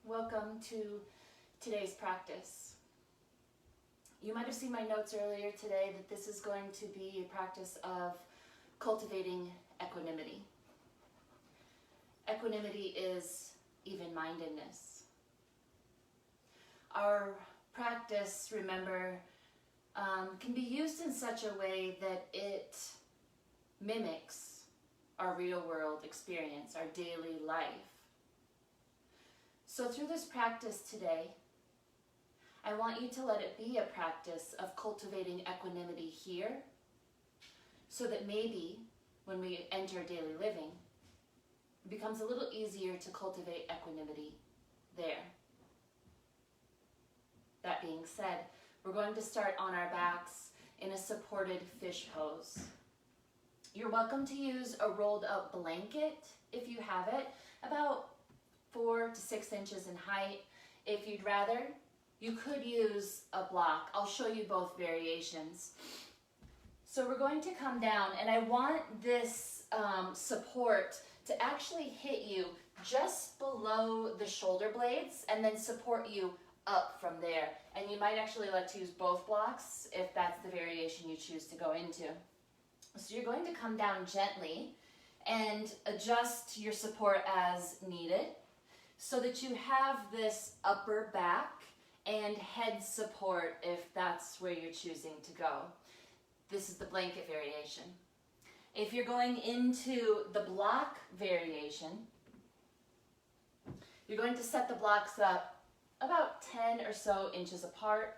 Welcome to today's practice. You might have seen my notes earlier today that this is going to be a practice of cultivating equanimity. Equanimity is even-mindedness. Our practice, remember, can be used in such a way that it mimics our real world experience, our daily life. So through this practice today, I want you to let it be a practice of cultivating equanimity here, so that maybe when we enter daily living, it becomes a little easier to cultivate equanimity there. That being said, we're going to start on our backs in a supported fish pose. You're welcome to use a rolled up blanket if you have it, about 4 to 6 inches in height. If you'd rather, you could use a block. I'll show you both variations. So we're going to come down, and I want this support to actually hit you just below the shoulder blades and then support you up from there. And you might actually like to use both blocks if that's the variation you choose to go into. So you're going to come down gently and adjust your support as needed, so that you have this upper back and head support if that's where you're choosing to go. This is the blanket variation. If you're going into the block variation, you're going to set the blocks up about 10 or so inches apart.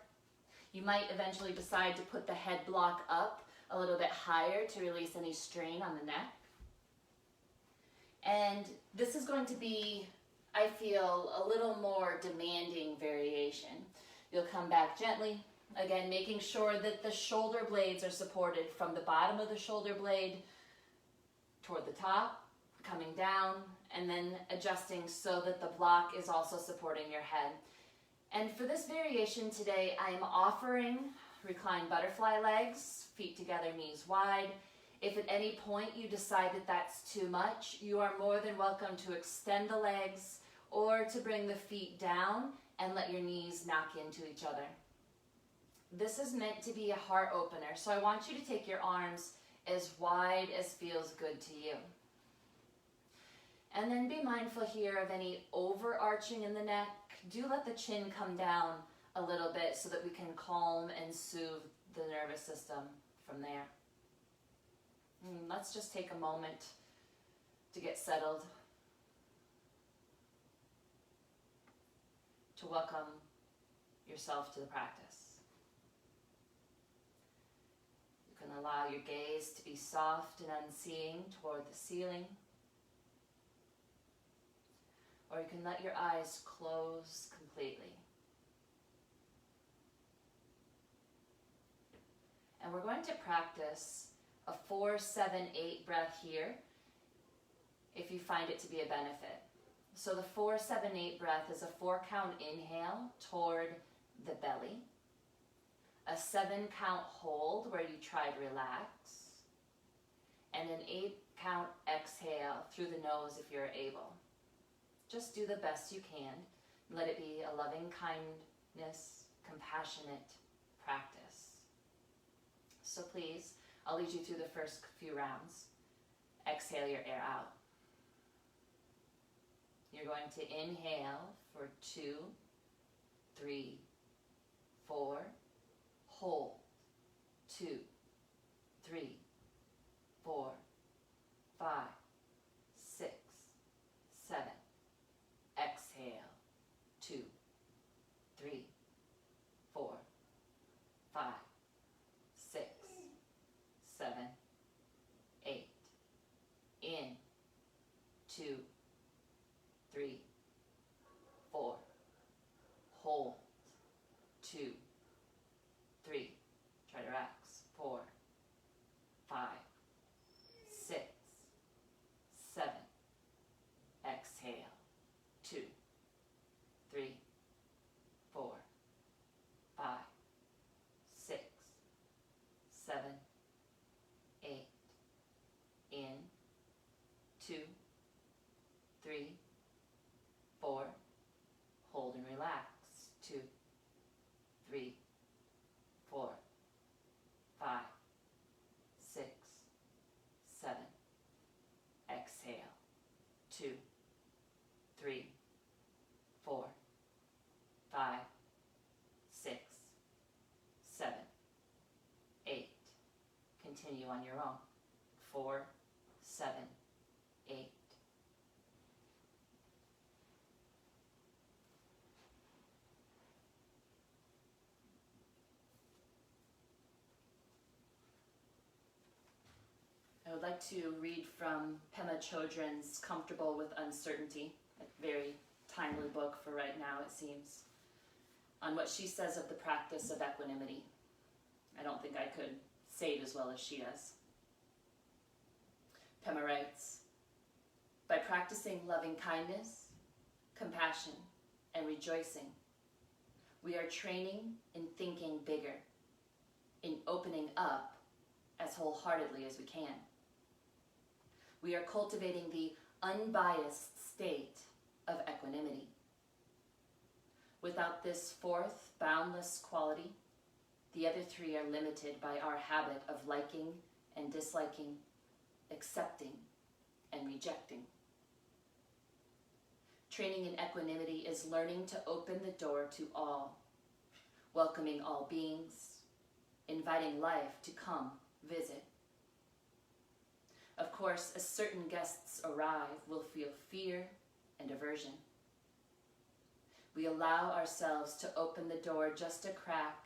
You might eventually decide to put the head block up a little bit higher to release any strain on the neck. And this is going to be, I feel, a little more demanding variation. You'll come back gently, again making sure that the shoulder blades are supported from the bottom of the shoulder blade toward the top, coming down, and then adjusting so that the block is also supporting your head. And for this variation today, I'm offering reclined butterfly legs, feet together, knees wide. If at any point you decide that that's too much, you are more than welcome to extend the legs or to bring the feet down and let your knees knock into each other. This is meant to be a heart opener, so I want you to take your arms as wide as feels good to you. And then be mindful here of any overarching in the neck. Do let the chin come down a little bit so that we can calm and soothe the nervous system from there. Let's just take a moment to get settled, to welcome yourself to the practice. You can allow your gaze to be soft and unseeing toward the ceiling, or you can let your eyes close completely. And we're going to practice a 4-7-8 breath here if you find it to be a benefit. So the 4-7-8 breath is a 4-count inhale toward the belly, a 7-count hold where you try to relax, and an 8-count exhale through the nose if you're able. Just do the best you can. Let it be a loving kindness, compassionate practice. So please, I'll lead you through the first few rounds. Exhale your air out. You're going to inhale for 2, 3, 4. Hold. 2, 3, 4, 5, 6, 7. Exhale. 2, 3, 4, 5, 6, 7, 8. In. 2, 3, 4. Hold. 2, 3. Try to relax. 4, 5, 6, 7. Exhale. 2, 3, 4, 5, 6, 7, 8. In. 2, 3, 4. 2, 3, 4, 5, 6, 7. Exhale. 2, 3, 4, 5, 6, 7, 8. Continue on your own. 4, 7, 8. I would like to read from Pema Chodron's Comfortable with Uncertainty, a very timely book for right now, it seems, on what she says of the practice of equanimity. I don't think I could say it as well as she does. Pema writes, by practicing loving kindness, compassion, and rejoicing, we are training in thinking bigger, in opening up as wholeheartedly as we can. We are cultivating the unbiased state of equanimity. Without this fourth, boundless quality, the other three are limited by our habit of liking and disliking, accepting and rejecting. Training in equanimity is learning to open the door to all, welcoming all beings, inviting life to come visit. Of course, as certain guests arrive, we'll feel fear and aversion. We allow ourselves to open the door just a crack,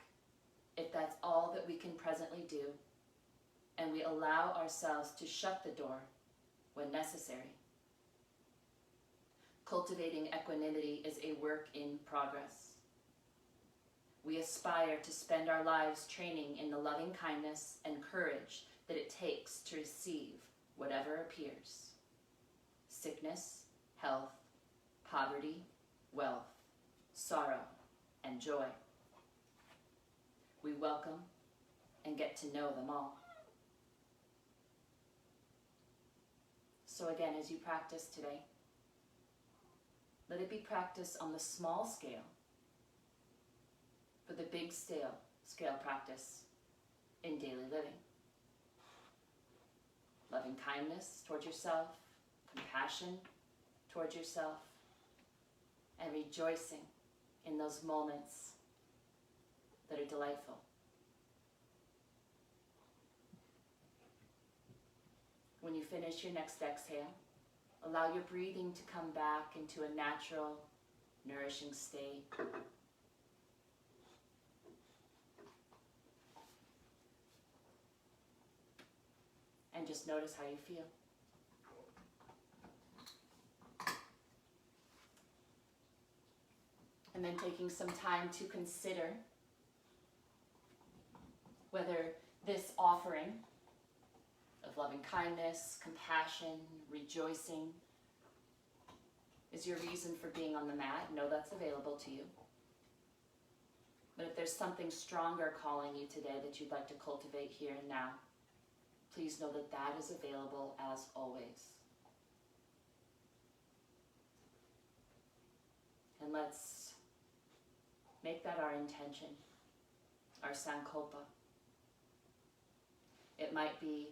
if that's all that we can presently do, and we allow ourselves to shut the door when necessary. Cultivating equanimity is a work in progress. We aspire to spend our lives training in the loving kindness and courage that it takes to receive whatever appears. Sickness, health, poverty, wealth, sorrow, and joy. We welcome and get to know them all. So again, as you practice today, let it be practice on the small scale for the big scale practice in daily living. Loving kindness towards yourself, compassion towards yourself, and rejoicing in those moments that are delightful. When you finish your next exhale, allow your breathing to come back into a natural, nourishing state. And just notice how you feel. And then taking some time to consider whether this offering of loving kindness, compassion, rejoicing is your reason for being on the mat. Know that's available to you. But if there's something stronger calling you today that you'd like to cultivate here and now, please know that that is available as always. And let's make that our intention, our sankalpa. It might be,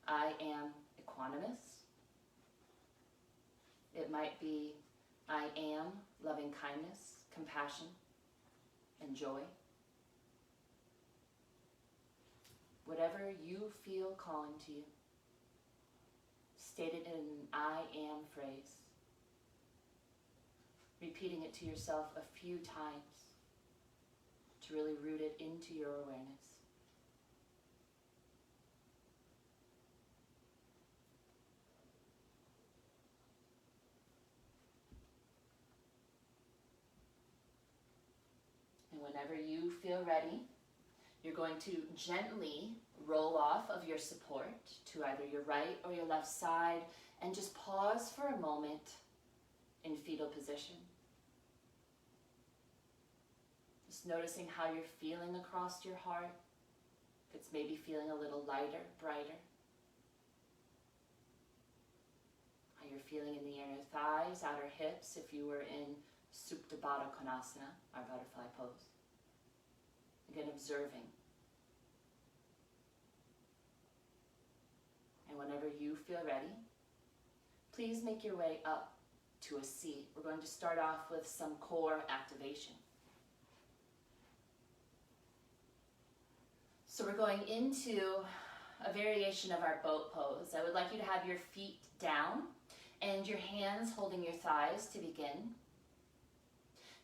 I am equanimous. It might be, I am loving kindness, compassion, and joy. Whatever you feel calling to you, state it in an I am phrase, repeating it to yourself a few times to really root it into your awareness. And whenever you feel ready, you're going to gently roll off of your support to either your right or your left side and just pause for a moment in fetal position. Just noticing how you're feeling across your heart. If it's maybe feeling a little lighter, brighter. How you're feeling in the inner thighs, outer hips, if you were in Supta Baddha Konasana, our butterfly pose. Again, observing. And whenever you feel ready, please make your way up to a seat. We're going to start off with some core activation. So we're going into a variation of our boat pose. I would like you to have your feet down and your hands holding your thighs to begin.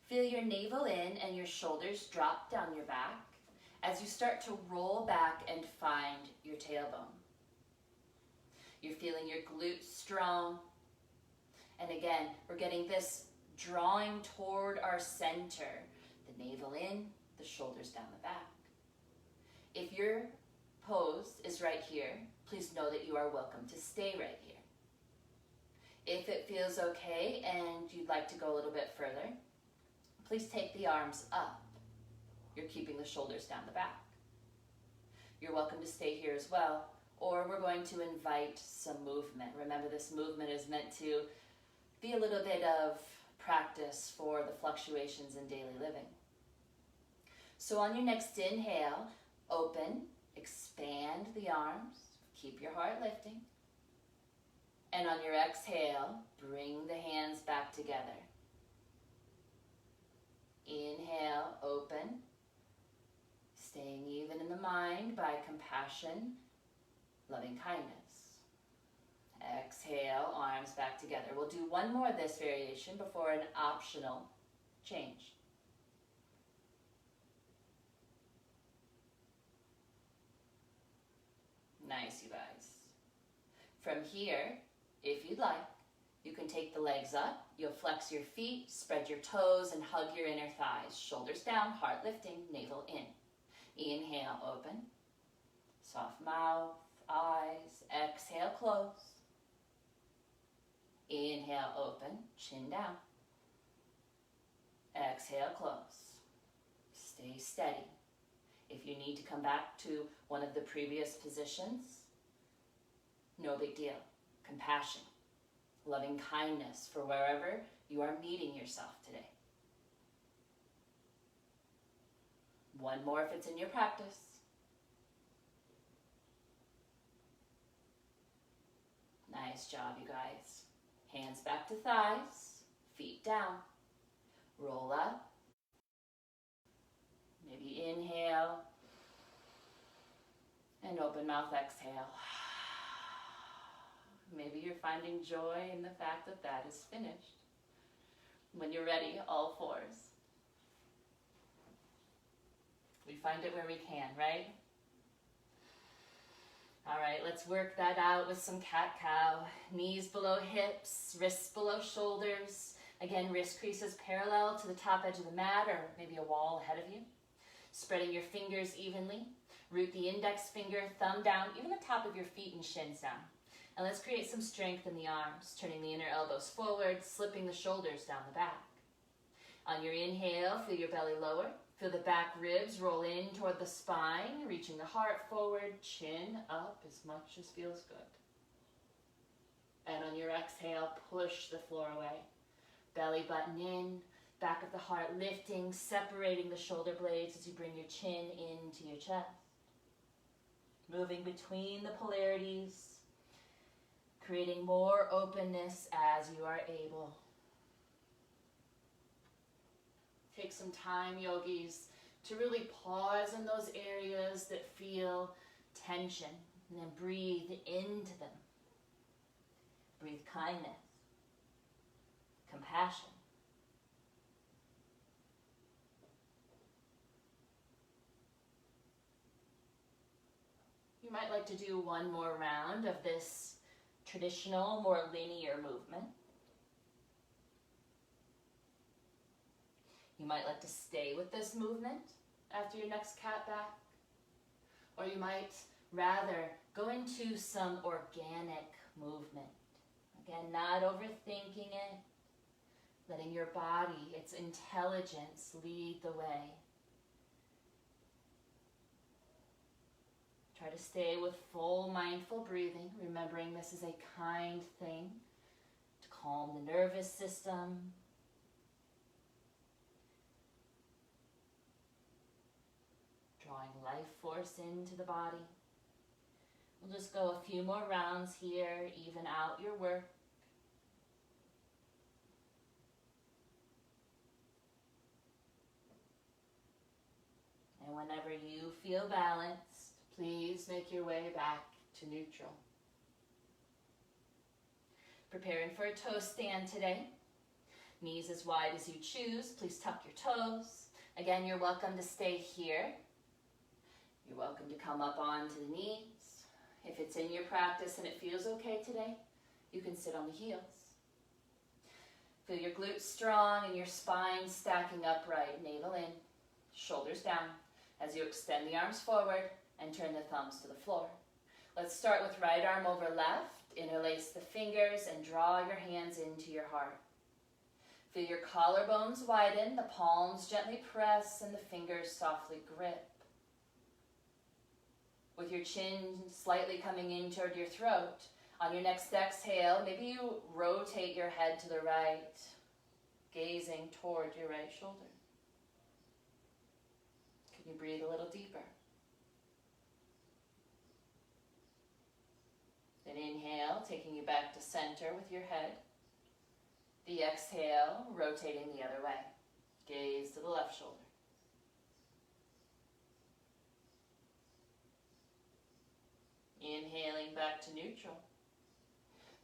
Feel your navel in and your shoulders drop down your back as you start to roll back and find your tailbone. You're feeling your glutes strong. And again, we're getting this drawing toward our center. The navel in, the shoulders down the back. If your pose is right here, please know that you are welcome to stay right here. If it feels okay and you'd like to go a little bit further, please take the arms up. You're keeping the shoulders down the back. You're welcome to stay here as well, or we're going to invite some movement. Remember, this movement is meant to be a little bit of practice for the fluctuations in daily living. So on your next inhale, open, expand the arms, keep your heart lifting. And on your exhale, bring the hands back together. Inhale, open, staying even in the mind by compassion, loving kindness. Exhale, arms back together. We'll do one more of this variation before an optional change. Nice, you guys. From here, if you'd like, you can take the legs up. You'll flex your feet, spread your toes, and hug your inner thighs. Shoulders down, heart lifting, navel in. Inhale, open. Soft mouth, eyes. Exhale, close. Inhale, open, chin down. Exhale, close. Stay steady. If you need to come back to one of the previous positions, no big deal. Compassion, loving kindness for wherever you are meeting yourself today. One more if it's in your practice. Nice job, you guys. Hands back to thighs, feet down. Roll up. Maybe inhale. And open mouth, exhale. Maybe you're finding joy in the fact that that is finished. When you're ready, all fours. We find it where we can, right? All right, let's work that out with some cat-cow. Knees below hips, wrists below shoulders. Again, wrist creases parallel to the top edge of the mat or maybe a wall ahead of you. Spreading your fingers evenly. Root the index finger, thumb down, even the top of your feet and shins down. And let's create some strength in the arms, turning the inner elbows forward, slipping the shoulders down the back. On your inhale, feel your belly lower. Feel the back ribs roll in toward the spine, reaching the heart forward, chin up as much as feels good. And on your exhale, push the floor away. Belly button in, back of the heart lifting, separating the shoulder blades as you bring your chin into your chest. Moving between the polarities, creating more openness as you are able. Take some time, yogis, to really pause in those areas that feel tension and then breathe into them. Breathe kindness, compassion. You might like to do one more round of this traditional, more linear movement. You might like to stay with this movement after your next cat back. Or you might rather go into some organic movement. Again, not overthinking it, letting your body, its intelligence, lead the way. Try to stay with full mindful breathing, remembering this is a kind thing to calm the nervous system, life force into the body. We'll just go a few more rounds here, even out your work. And whenever you feel balanced, please make your way back to neutral. Preparing for a toe stand today. Knees as wide as you choose. Please tuck your toes. Again, you're welcome to stay here. You're welcome to come up onto the knees. If it's in your practice and it feels okay today, you can sit on the heels. Feel your glutes strong and your spine stacking upright. Navel in, shoulders down as you extend the arms forward and turn the thumbs to the floor. Let's start with right arm over left. Interlace the fingers and draw your hands into your heart. Feel your collarbones widen, the palms gently press, and the fingers softly grip. With your chin slightly coming in toward your throat, on your next exhale, maybe you rotate your head to the right, gazing toward your right shoulder. Can you breathe a little deeper? Then inhale, taking you back to center with your head. The exhale, rotating the other way. Gaze to the left shoulder. Inhaling back to neutral.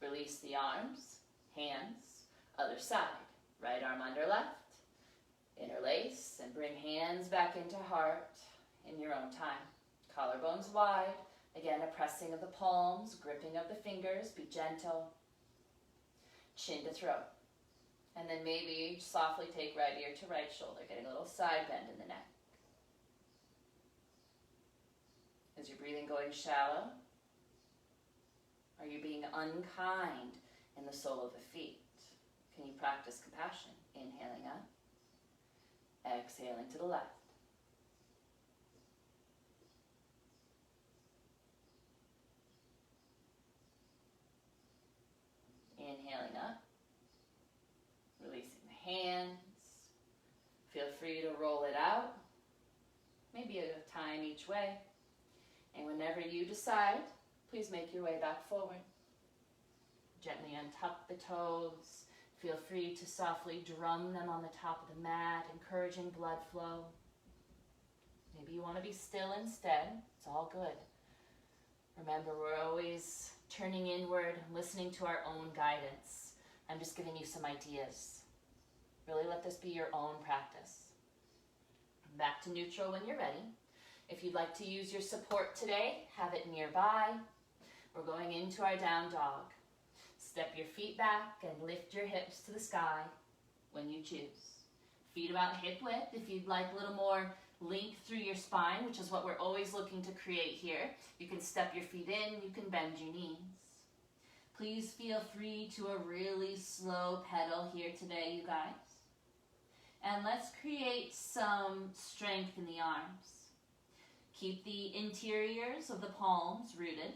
Release the arms, hands, other side. Right arm under left. Interlace and bring hands back into heart in your own time. Collarbones wide. Again, a pressing of the palms, gripping of the fingers. Be gentle. Chin to throat. And then maybe softly take right ear to right shoulder, getting a little side bend in the neck. Is your breathing going shallow? Are you being unkind in the sole of the feet? Can you practice compassion? Inhaling up. Exhaling to the left. Inhaling up. Releasing the hands. Feel free to roll it out. Maybe a time each way. And whenever you decide, please make your way back forward. Gently untuck the toes. Feel free to softly drum them on the top of the mat, encouraging blood flow. Maybe you want to be still instead. It's all good. Remember, we're always turning inward, listening to our own guidance. I'm just giving you some ideas. Really let this be your own practice. Back to neutral when you're ready. If you'd like to use your support today, have it nearby. We're going into our down dog. Step your feet back and lift your hips to the sky when you choose. Feet about hip width. If you'd like a little more length through your spine, which is what we're always looking to create here, you can step your feet in, you can bend your knees. Please feel free to a really slow pedal here today, you guys. And let's create some strength in the arms. Keep the interiors of the palms rooted.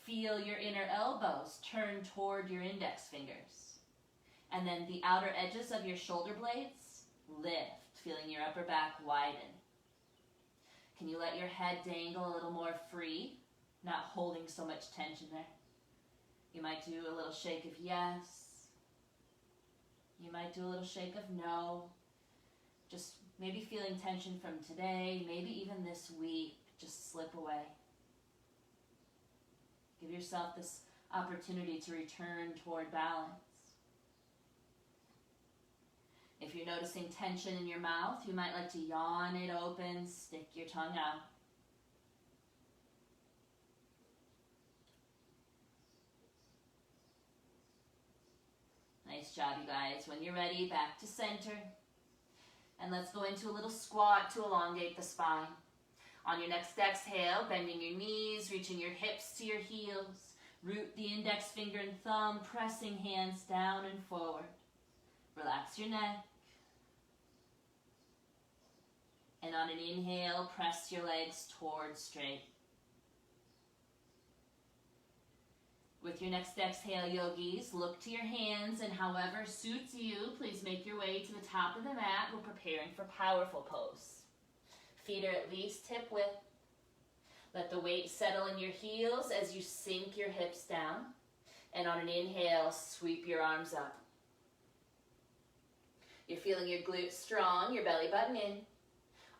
Feel your inner elbows turn toward your index fingers. And then the outer edges of your shoulder blades lift, feeling your upper back widen. Can you let your head dangle a little more free, not holding so much tension there? You might do a little shake of yes. You might do a little shake of no. Just maybe feeling tension from today, maybe even this week, just slip away. Give yourself this opportunity to return toward balance. If you're noticing tension in your mouth, you might like to yawn it open, stick your tongue out. Nice job, you guys. When you're ready, back to center. And let's go into a little squat to elongate the spine. On your next exhale, bending your knees, reaching your hips to your heels. Root the index finger and thumb, pressing hands down and forward. Relax your neck. And on an inhale, press your legs towards straight. With your next exhale, yogis, look to your hands, and however suits you, please make your way to the top of the mat. We're preparing for powerful pose. feet are at least hip width. Let the weight settle in your heels as you sink your hips down. And on an inhale, sweep your arms up. You're feeling your glutes strong, your belly button in.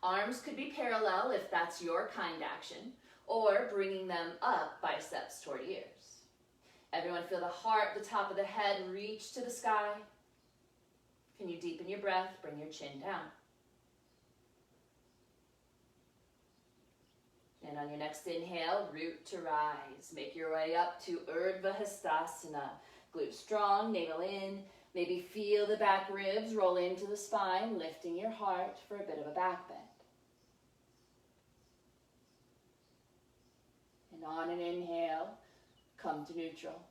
Arms could be parallel if that's your kind action, or bringing them up, biceps toward ears. Everyone feel the heart, the top of the head reach to the sky. Can you deepen your breath? Bring your chin down. And on your next inhale, root to rise. Make your way up to Urdhva Hastasana. Glutes strong, navel in. Maybe feel the back ribs roll into the spine, lifting your heart for a bit of a back bend. And on an inhale, come to neutral.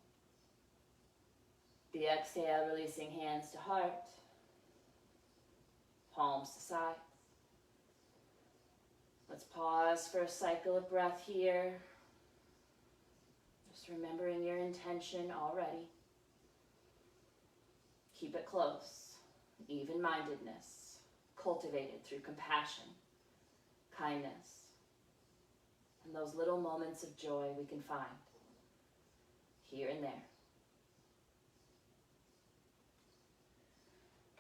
The exhale, releasing hands to heart, palms to sides. Let's pause for a cycle of breath here. Just remembering your intention already. Keep it close. Even-mindedness, cultivated through compassion, kindness, and those little moments of joy we can find here and there.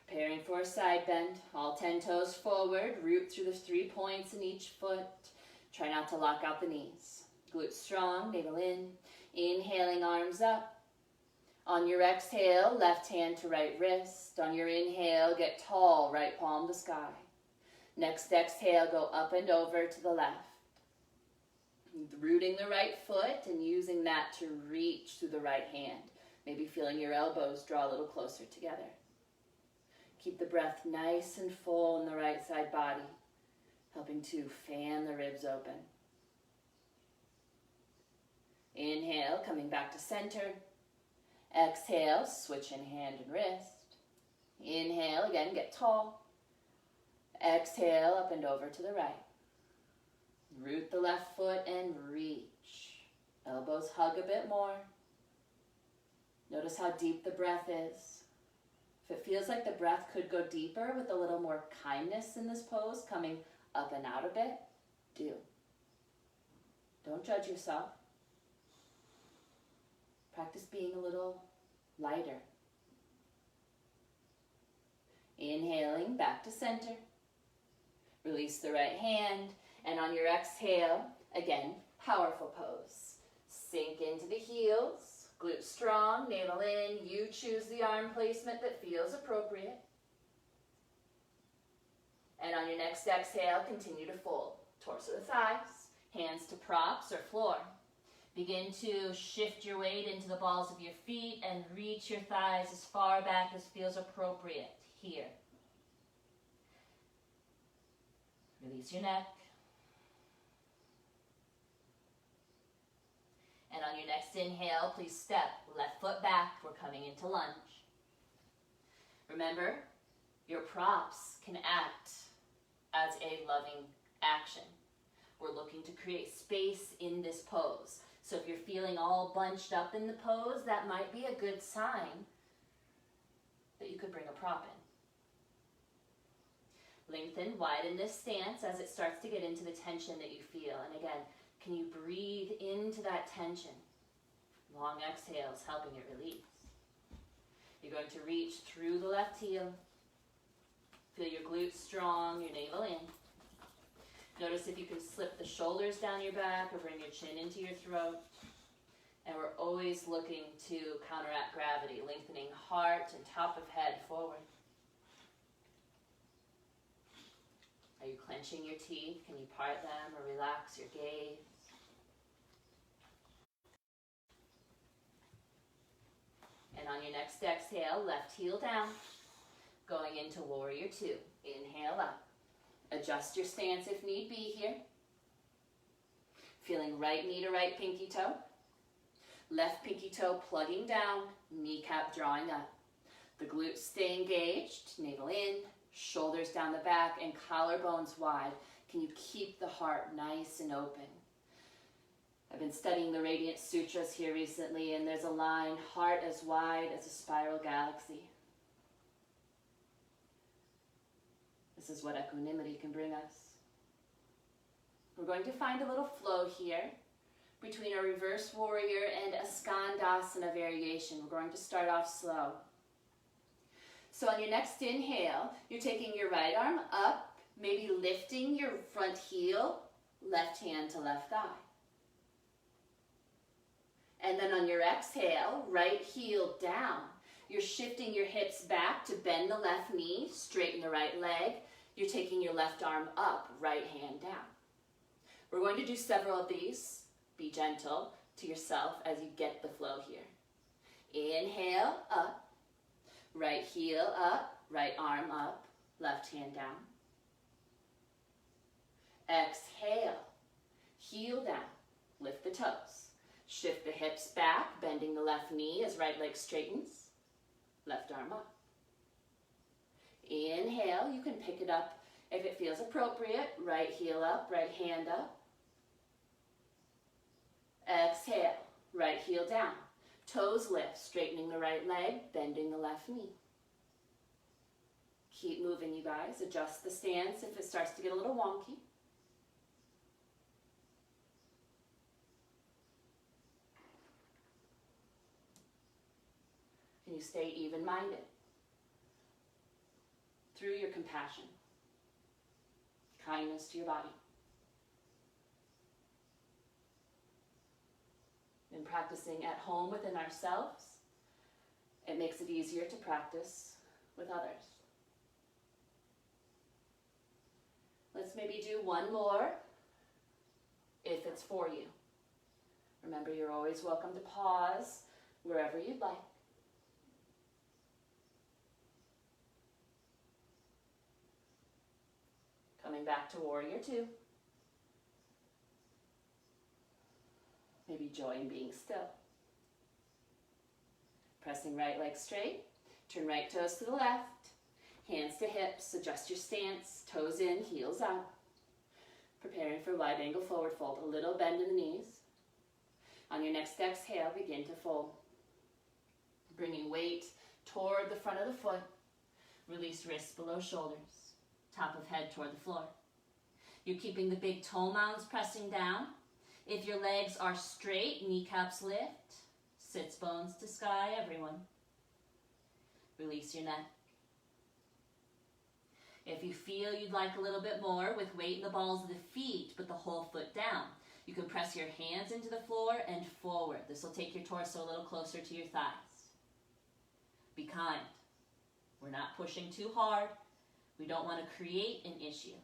Preparing for a side bend, all 10 toes forward, root through the 3 points in each foot. Try not to lock out the knees. Glutes strong, navel in. Inhaling, arms up. On your exhale, left hand to right wrist. On your inhale, get tall, right palm to sky. Next exhale, go up and over to the left. Rooting the right foot and using that to reach through the right hand. Maybe feeling your elbows draw a little closer together. Keep the breath nice and full in the right side body, helping to fan the ribs open. Inhale, coming back to center. Exhale, switching hand and wrist. Inhale, again, get tall. Exhale, up and over to the right. Root the left foot and reach. Elbows hug a bit more. Notice how deep the breath is. If it feels like the breath could go deeper with a little more kindness in this pose, coming up and out a bit, do. Don't judge yourself. Practice being a little lighter. Inhaling, back to center. Release the right hand, and on your exhale, again, powerful pose. Sink into the heels, glutes strong, navel in. You choose the arm placement that feels appropriate. And on your next exhale, continue to fold. Torso to thighs, hands to props or floor. Begin to shift your weight into the balls of your feet and reach your thighs as far back as feels appropriate here. Release your neck. And on your next inhale, please step left foot back. We're coming into lunge. Remember, your props can act as a loving action. We're looking to create space in this pose. So if you're feeling all bunched up in the pose, that might be a good sign that you could bring a prop in. Lengthen, widen this stance as it starts to get into the tension that you feel. And again, can you breathe into that tension? Long exhales helping it release. You're going to reach through the left heel. Feel your glutes strong, your navel in. Notice if you can slip the shoulders down your back or bring your chin into your throat. And we're always looking to counteract gravity, lengthening heart and top of head forward. Are you clenching your teeth? Can you part them or relax your gaze? And on your next exhale, left heel down, going into warrior two. Inhale up. Adjust your stance if need be here. Feeling right knee to right pinky toe. Left pinky toe plugging down, kneecap drawing up. The glutes stay engaged, navel in, shoulders down the back, and collarbones wide. Can you keep the heart nice and open? I've been studying the Radiant Sutras here recently, and there's a line, heart as wide as a spiral galaxy. This is what equanimity can bring us. We're going to find a little flow here between a reverse warrior and a skandasana variation. We're going to start off slow. So on your next inhale, you're taking your right arm up, maybe lifting your front heel, left hand to left thigh. And then on your exhale, right heel down. You're shifting your hips back to bend the left knee, straighten the right leg. You're taking your left arm up, right hand down. We're going to do several of these. Be gentle to yourself as you get the flow here. Inhale, up. Right heel up, right arm up, left hand down. Exhale, heel down, lift the toes. Shift the hips back, bending the left knee as right leg straightens, left arm up. Inhale, you can pick it up if it feels appropriate, right heel up, right hand up. Exhale, right heel down. Toes lift, straightening the right leg, bending the left knee. Keep moving, you guys. Adjust the stance if it starts to get a little wonky. Can you stay even-minded through your compassion, kindness to your body? In practicing at home within ourselves, it makes it easier to practice with others. Let's maybe do one more if it's for you. Remember, you're always welcome to pause wherever you'd like. Coming back to warrior two. Maybe joy in being still. Pressing right leg straight. Turn right toes to the left. Hands to hips. Adjust your stance. Toes in, heels out. Preparing for wide angle forward fold. A little bend in the knees. On your next exhale, begin to fold. Bringing weight toward the front of the foot. Release wrists below shoulders. Top of head toward the floor. You're keeping the big toe mounds pressing down. If your legs are straight, kneecaps lift. Sits bones to sky, everyone. Release your neck. If you feel you'd like a little bit more with weight in the balls of the feet, but the whole foot down, you can press your hands into the floor and forward. This will take your torso a little closer to your thighs. Be kind. We're not pushing too hard. We don't want to create an issue.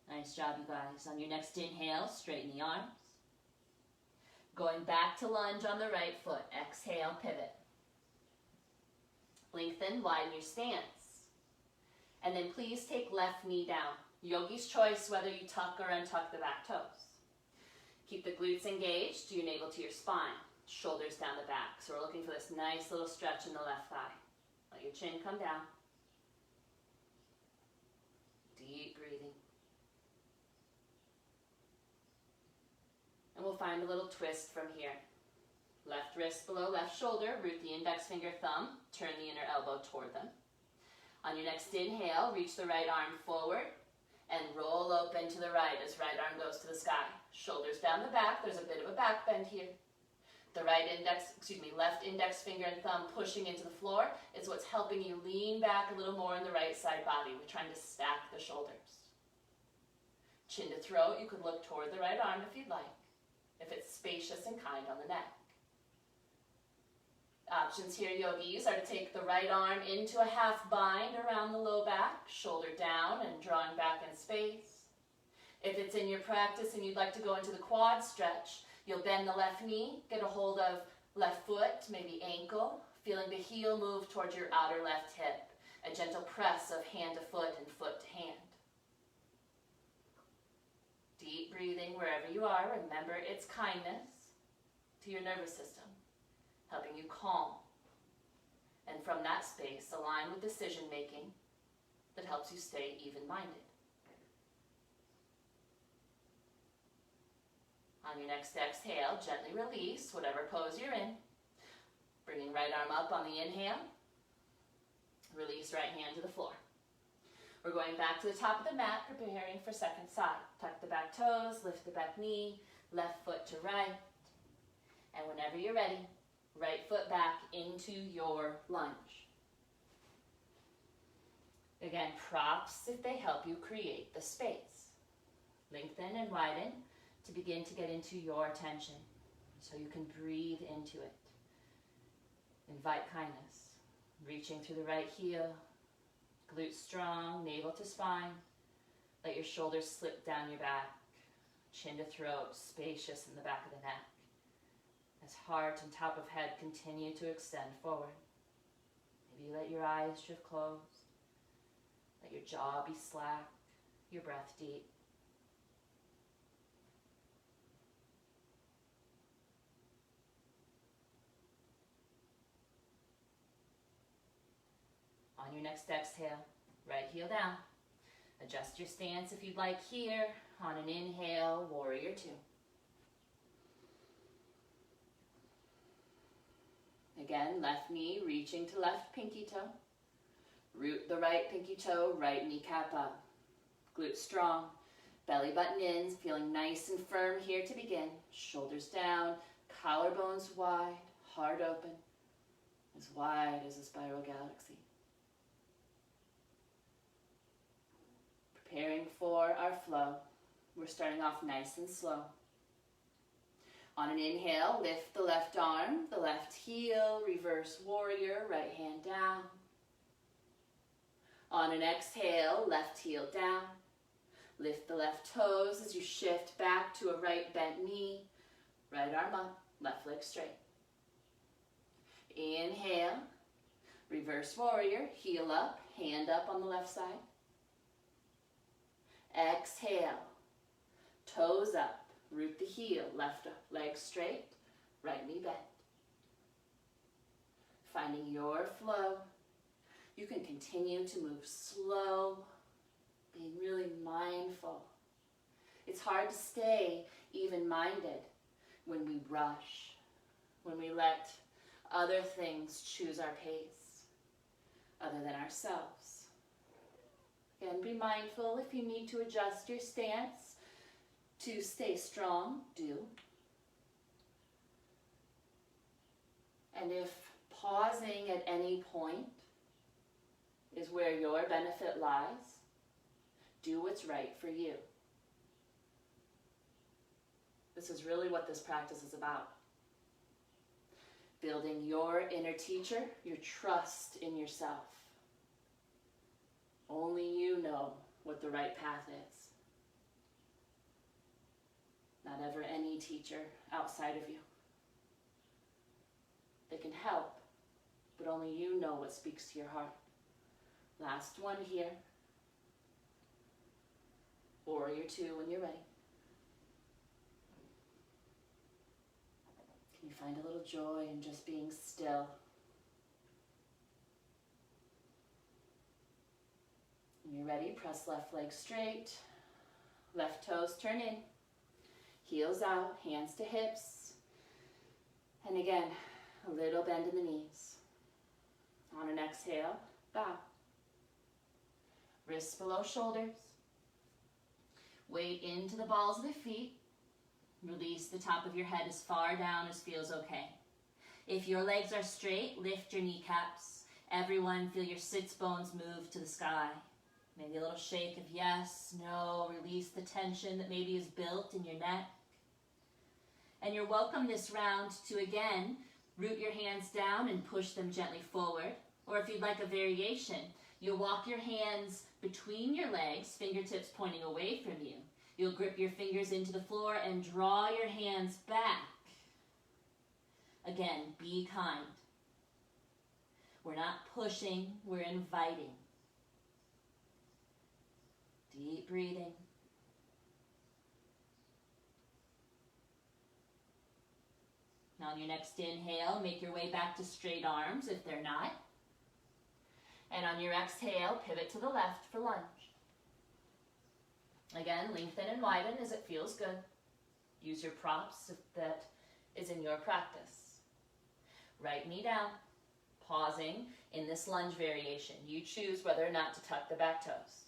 Nice job, you guys. On your next inhale, straighten the arms. Going back to lunge on the right foot. Exhale, pivot. Lengthen, widen your stance. And then please take left knee down. Yogi's choice whether you tuck or untuck the back toes. Keep the glutes engaged. You navel to your spine. Shoulders down the back. So we're looking for this nice little stretch in the left thigh. Let your chin come down. Deep breathing. And we'll find a little twist from here. Left wrist below left shoulder, root the index finger, thumb, turn the inner elbow toward them. On your next inhale, reach the right arm forward and roll open to the right as right arm goes to the sky. Shoulders down the back, there's a bit of a back bend here. The left index finger and thumb pushing into the floor is what's helping you lean back a little more in the right side body. We're trying to stack the shoulders. Chin to throat, you could look toward the right arm if you'd like, if it's spacious and kind on the neck. Options here, yogis, are to take the right arm into a half bind around the low back, shoulder down and drawing back in space. If it's in your practice and you'd like to go into the quad stretch, you'll bend the left knee, get a hold of left foot, maybe ankle, feeling the heel move towards your outer left hip, a gentle press of hand to foot and foot to hand. Deep breathing wherever you are. Remember, it's kindness to your nervous system, helping you calm. And from that space, align with decision making that helps you stay even-minded. On your next exhale, gently release whatever pose you're in. Bringing right arm up on the inhale. Release right hand to the floor. We're going back to the top of the mat, preparing for second side. Tuck the back toes, lift the back knee, left foot to right. And whenever you're ready, right foot back into your lunge. Again, props if they help you create the space. Lengthen and widen to begin to get into your tension so you can breathe into it. Invite kindness. Reaching through the right heel, glutes strong, navel to spine. Let your shoulders slip down your back, chin to throat, spacious in the back of the neck. As heart and top of head continue to extend forward. Maybe let your eyes drift closed. Let your jaw be slack, your breath deep. On your next exhale, right heel down. Adjust your stance if you'd like here. On an inhale, warrior two. Again, left knee reaching to left pinky toe. Root the right pinky toe, right kneecap up. Glutes strong, belly button in, feeling nice and firm here to begin. Shoulders down, collarbones wide, heart open, as wide as a spiral galaxy. Preparing for our flow. We're starting off nice and slow. On an inhale, lift the left arm, the left heel, reverse warrior, right hand down. On an exhale, left heel down. Lift the left toes as you shift back to a right bent knee. Right arm up, left leg straight. Inhale, reverse warrior, heel up, hand up on the left side. Exhale, toes up, root the heel, left leg straight, right knee bent. Finding your flow. You can continue to move slow, being really mindful. It's hard to stay even-minded when we rush, when we let other things choose our pace, other than ourselves. Again, be mindful if you need to adjust your stance to stay strong, do. And if pausing at any point is where your benefit lies, do what's right for you. This is really what this practice is about. Building your inner teacher, your trust in yourself. Only you know what the right path is. Not ever any teacher outside of you. They can help, but only you know what speaks to your heart. Last one here. Warrior two when you're ready. Can you find a little joy in just being still? When you're ready, press left leg straight. Left toes turn in. Heels out, hands to hips. And again, a little bend in the knees. On an exhale, bow. Wrists below shoulders. Weight into the balls of the feet. Release the top of your head as far down as feels okay. If your legs are straight, lift your kneecaps. Everyone, feel your sits bones move to the sky. Maybe a little shake of yes, no. Release the tension that maybe is built in your neck. And you're welcome this round to, again, root your hands down and push them gently forward. Or if you'd like a variation, you'll walk your hands between your legs, fingertips pointing away from you. You'll grip your fingers into the floor and draw your hands back. Again, be kind. We're not pushing, we're inviting. Deep breathing. Now on your next inhale, make your way back to straight arms if they're not. And on your exhale, pivot to the left for lunge. Again, lengthen and widen as it feels good. Use your props if that is in your practice. Right knee down, pausing in this lunge variation. You choose whether or not to tuck the back toes.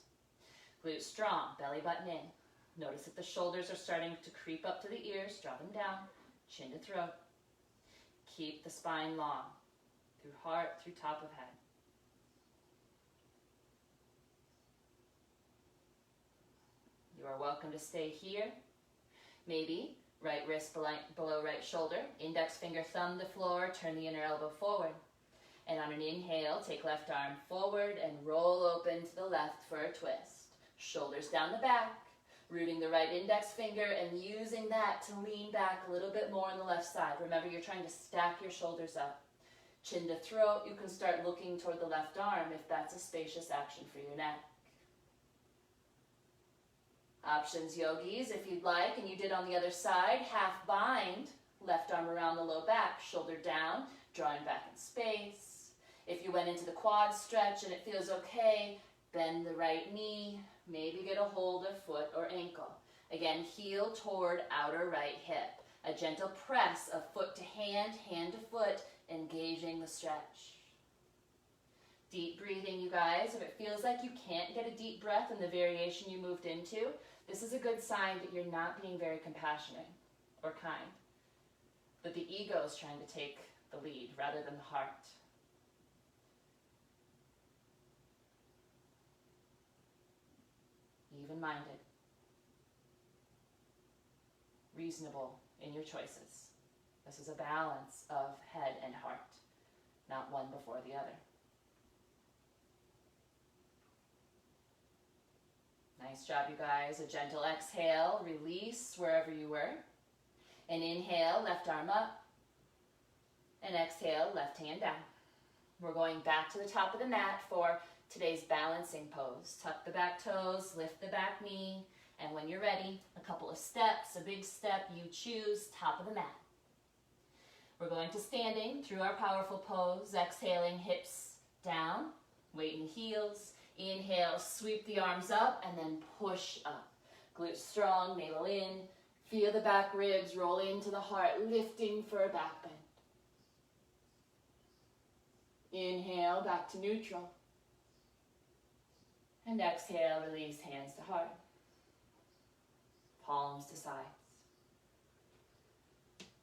Glutes strong, belly button in. Notice if the shoulders are starting to creep up to the ears, drop them down, chin to throat. Keep the spine long, through heart, through top of head. You are welcome to stay here. Maybe right wrist below right shoulder, index finger thumb the floor, turn the inner elbow forward. And on an inhale, take left arm forward and roll open to the left for a twist. Shoulders down the back, rooting the right index finger and using that to lean back a little bit more on the left side. Remember, you're trying to stack your shoulders up. Chin to throat, you can start looking toward the left arm if that's a spacious action for your neck. Options, yogis, if you'd like, and you did on the other side, half bind, left arm around the low back, shoulder down, drawing back in space. If you went into the quad stretch and it feels okay, bend the right knee, maybe get a hold of foot or ankle. Again, heel toward outer right hip. A gentle press of foot to hand to foot, engaging the stretch. Deep breathing, you guys. If it feels like you can't get a deep breath in the variation you moved into, this is a good sign that you're not being very compassionate or kind. That the ego is trying to take the lead rather than the heart. Even-minded. Reasonable in your choices. This is a balance of head and heart, not one before the other. Nice job, you guys. A gentle exhale, release wherever you were. An inhale, left arm up. And exhale, left hand down. We're going back to the top of the mat for today's balancing pose. Tuck the back toes, lift the back knee, and when you're ready, a couple of steps, a big step, you choose, top of the mat. We're going to standing through our powerful pose, exhaling hips down, weight in the heels. Inhale, sweep the arms up, and then push up. Glutes strong, navel in. Feel the back ribs roll into the heart, lifting for a back bend. Inhale, back to neutral. And exhale, release hands to heart. Palms to sides.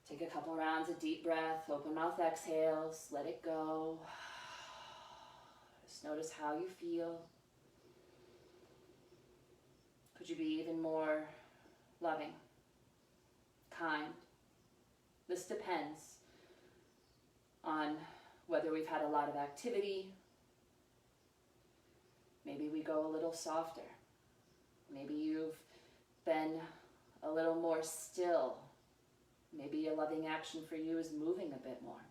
Take a couple rounds of deep breath, open mouth exhales, let it go. Just notice how you feel. Could you be even more loving, kind? This depends on whether we've had a lot of activity. Maybe we go a little softer. Maybe you've been a little more still. Maybe a loving action for you is moving a bit more.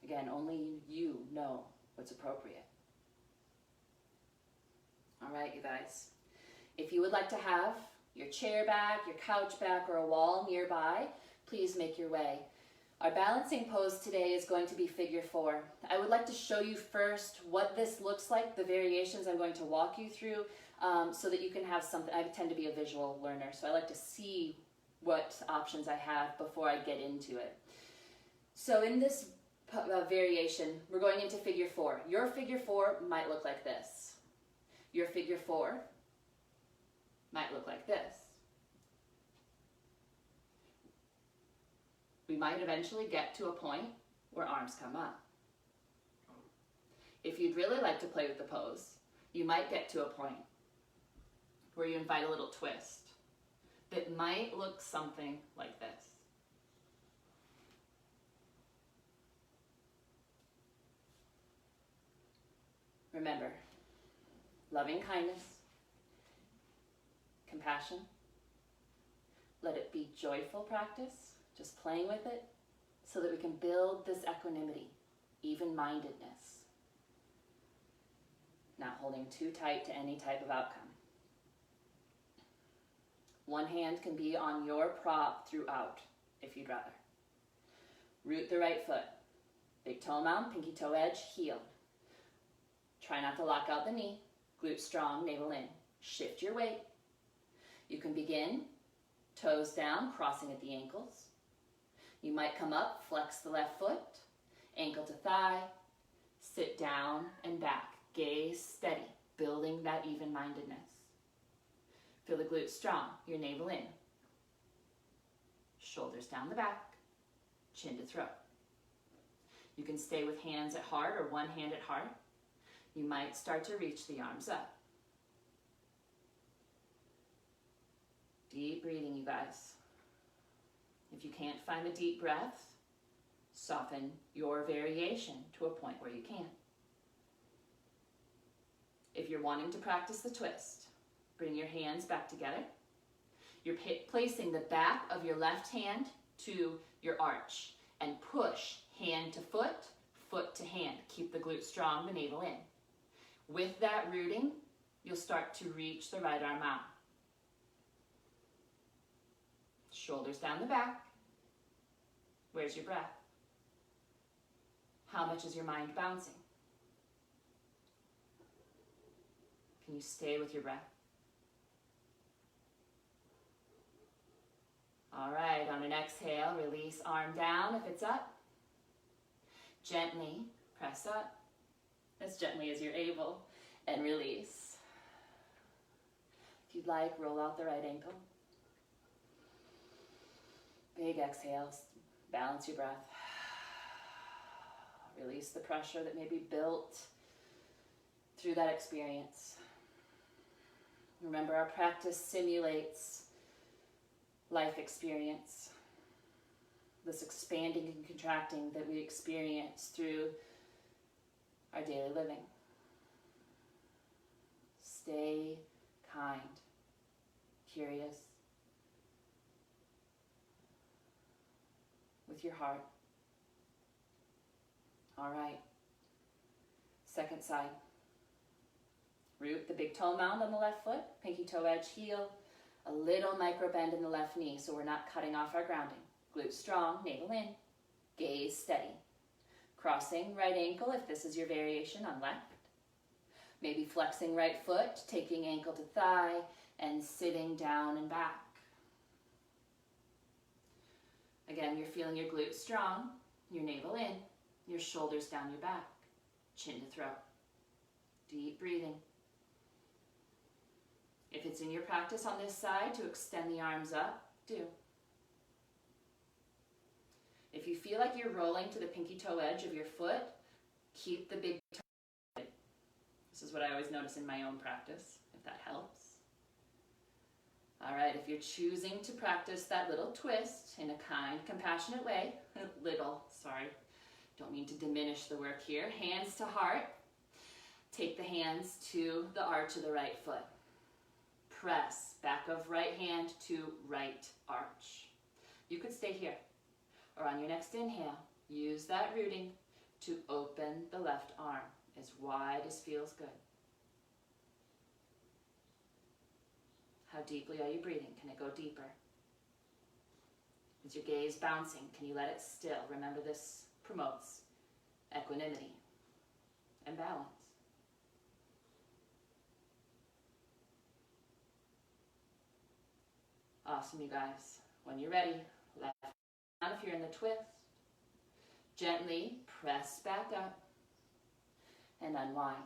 Again, only you know what's appropriate. All right, you guys. If you would like to have your chair back, your couch back, or a wall nearby, please make your way. Our balancing pose today is going to be figure 4. I would like to show you first what this looks like, the variations I'm going to walk you through, so that you can have something. I tend to be a visual learner, so I like to see what options I have before I get into it. So in this variation, we're going into figure 4. Your figure 4 might look like this. Your figure 4 might look like this. We might eventually get to a point where arms come up. If you'd really like to play with the pose, you might get to a point where you invite a little twist that might look something like this. Remember, loving kindness, compassion. Let it be joyful practice, just playing with it, so that we can build this equanimity, even-mindedness. Not holding too tight to any type of outcome. One hand can be on your prop throughout, if you'd rather. Root the right foot. Big toe mound, pinky toe edge, heel. Try not to lock out the knee. Glute strong, navel in. Shift your weight. You can begin toes down, crossing at the ankles. You might come up, flex the left foot, ankle to thigh, sit down and back. Gaze steady, building that even-mindedness. Feel the glutes strong, your navel in. Shoulders down the back, chin to throat. You can stay with hands at heart or one hand at heart. You might start to reach the arms up. Deep breathing, you guys. If you can't find a deep breath, soften your variation to a point where you can. If you're wanting to practice the twist, bring your hands back together. You're placing the back of your left hand to your arch and push hand to foot, foot to hand. Keep the glutes strong, the navel in. With that rooting, you'll start to reach the right arm out. Shoulders down the back. Where's your breath? How much is your mind bouncing? Can you stay with your breath? All right, on an exhale, release arm down if it's up. Gently press up, as gently as you're able, and release. If you'd like, roll out the right ankle. Big exhales, balance your breath. Release the pressure that may be built through that experience. Remember, our practice simulates life experience, this expanding and contracting that we experience through our daily living. Stay kind, curious, with your heart. All right, second side. Root the big toe mound on the left foot, pinky toe edge heel, a little micro bend in the left knee so we're not cutting off our grounding. Glutes strong, navel in, gaze steady. Crossing right ankle if this is your variation on left. Maybe flexing right foot, taking ankle to thigh, and sitting down and back. Again, you're feeling your glutes strong, your navel in, your shoulders down your back, chin to throat. Deep breathing. If it's in your practice on this side to extend the arms up, do. If you feel like you're rolling to the pinky toe edge of your foot, keep the big toe. This is what I always notice in my own practice, if that helps. All right, if you're choosing to practice that little twist in a kind, compassionate way, don't mean to diminish the work here, hands to heart, take the hands to the arch of the right foot. Press back of right hand to right arch. You could stay here, or on your next inhale, use that rooting to open the left arm as wide as feels good. How deeply are you breathing? Can it go deeper? Is your gaze bouncing? Can you let it still? Remember, this promotes equanimity and balance. Awesome, you guys. When you're ready, left down if you're in the twist. Gently press back up and unwind.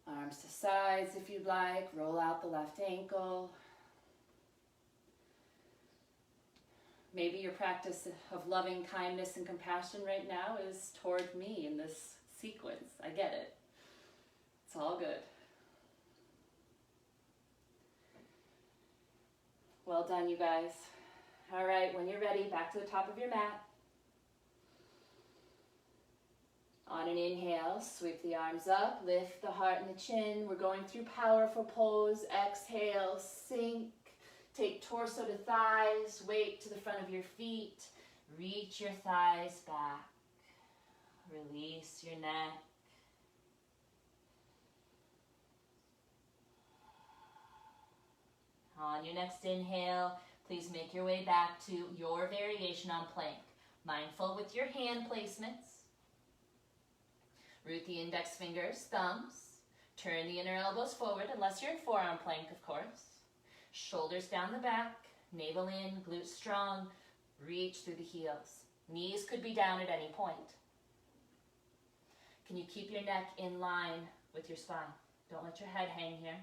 Arms to sides if you'd like. Roll out the left ankle. Maybe your practice of loving kindness and compassion right now is toward me in this sequence. I get it. It's all good. Well done, you guys. All right, when you're ready, back to the top of your mat. On an inhale, sweep the arms up, lift the heart and the chin. We're going through powerful pose. Exhale, sink. Take torso to thighs, weight to the front of your feet. Reach your thighs back. Release your neck. On your next inhale, please make your way back to your variation on plank. Mindful with your hand placements. Root the index fingers, thumbs. Turn the inner elbows forward, unless you're in forearm plank, of course. Shoulders down the back, navel in, glutes strong. Reach through the heels. Knees could be down at any point. Can you keep your neck in line with your spine? Don't let your head hang here.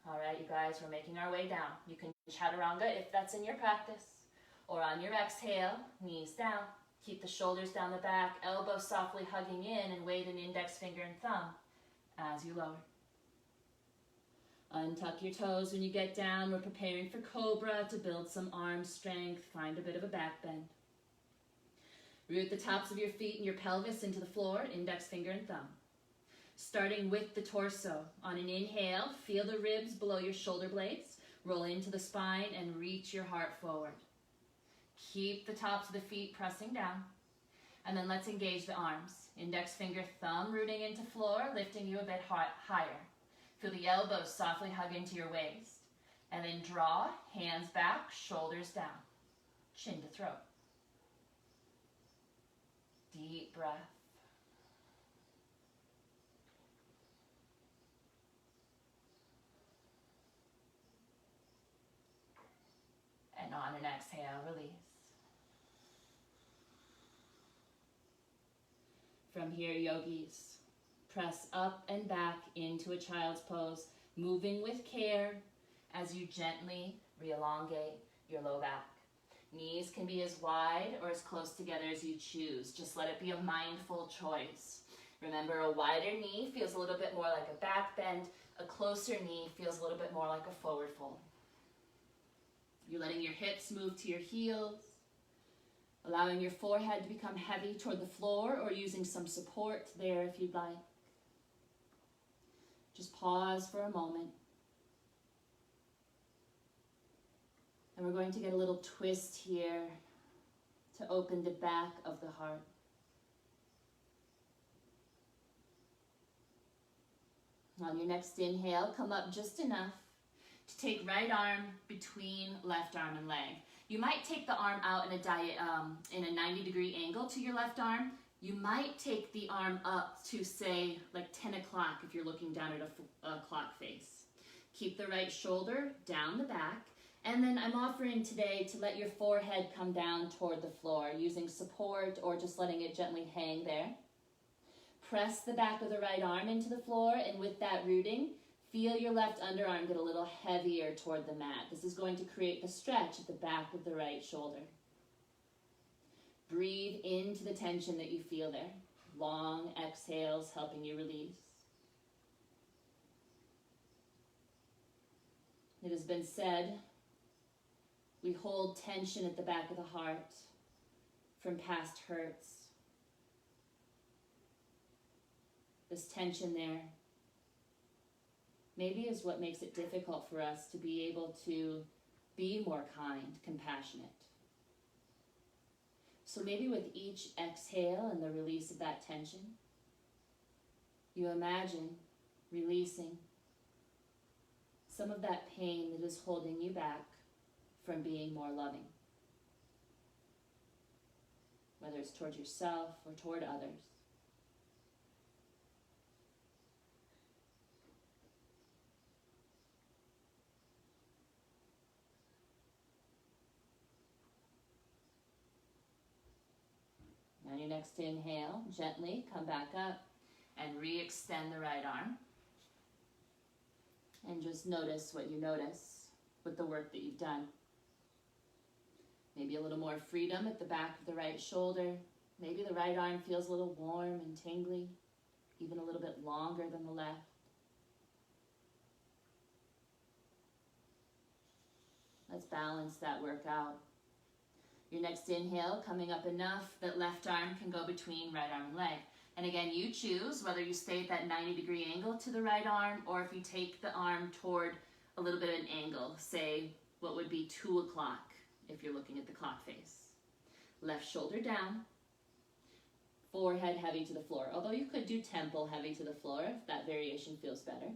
All right, you guys, we're making our way down. You can chaturanga if that's in your practice, or on your exhale, knees down. Keep the shoulders down the back, elbows softly hugging in, and weight in index finger and thumb as you lower. Untuck your toes when you get down. We're preparing for cobra to build some arm strength. Find a bit of a back bend. Root the tops of your feet and your pelvis into the floor, index finger and thumb. Starting with the torso. On an inhale, feel the ribs below your shoulder blades. Roll into the spine and reach your heart forward. Keep the tops of the feet pressing down. And then let's engage the arms. Index finger, thumb rooting into floor, lifting you a bit higher. Feel the elbows softly hug into your waist. And then draw, hands back, shoulders down. Chin to throat. Deep breath. And on an exhale, release. From here, yogis, press up and back into a child's pose, moving with care as you gently re-elongate your low back. Knees can be as wide or as close together as you choose. Just let it be a mindful choice. Remember, a wider knee feels a little bit more like a back bend. A closer knee feels a little bit more like a forward fold. You're letting your hips move to your heels, allowing your forehead to become heavy toward the floor or using some support there if you'd like. Just pause for a moment. And we're going to get a little twist here to open the back of the heart. On your next inhale, come up just enough to take right arm between left arm and leg. You might take the arm out in a 90-degree angle to your left arm. You might take the arm up to, say, like 10 o'clock if you're looking down at a clock face. Keep the right shoulder down the back. And then I'm offering today to let your forehead come down toward the floor using support or just letting it gently hang there. Press the back of the right arm into the floor, and with that rooting, feel your left underarm get a little heavier toward the mat. This is going to create the stretch at the back of the right shoulder. Breathe into the tension that you feel there. Long exhales helping you release. It has been said, we hold tension at the back of the heart from past hurts. This tension there maybe is what makes it difficult for us to be able to be more kind, compassionate. So maybe with each exhale and the release of that tension, you imagine releasing some of that pain that is holding you back from being more loving, whether it's toward yourself or toward others. On your next inhale, gently come back up and re-extend the right arm. And just notice what you notice with the work that you've done. Maybe a little more freedom at the back of the right shoulder. Maybe the right arm feels a little warm and tingly, even a little bit longer than the left. Let's balance that work out. Your next inhale, coming up enough that left arm can go between right arm and leg. And again, you choose whether you stay at that 90-degree angle to the right arm or if you take the arm toward a little bit of an angle, say what would be 2 o'clock if you're looking at the clock face. Left shoulder down, forehead heavy to the floor, although you could do temple heavy to the floor if that variation feels better.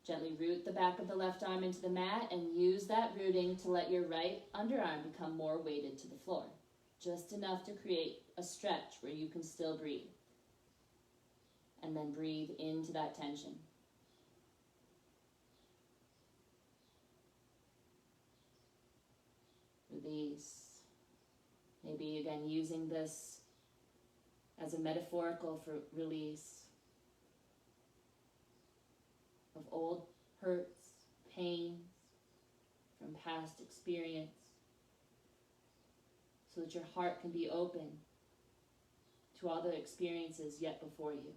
Gently root the back of the left arm into the mat and use that rooting to let your right underarm become more weighted to the floor. Just enough to create a stretch where you can still breathe. And then breathe into that tension. Release. Maybe again using this as a metaphorical for release of old hurts, pains from past experience, so that your heart can be open to all the experiences yet before you.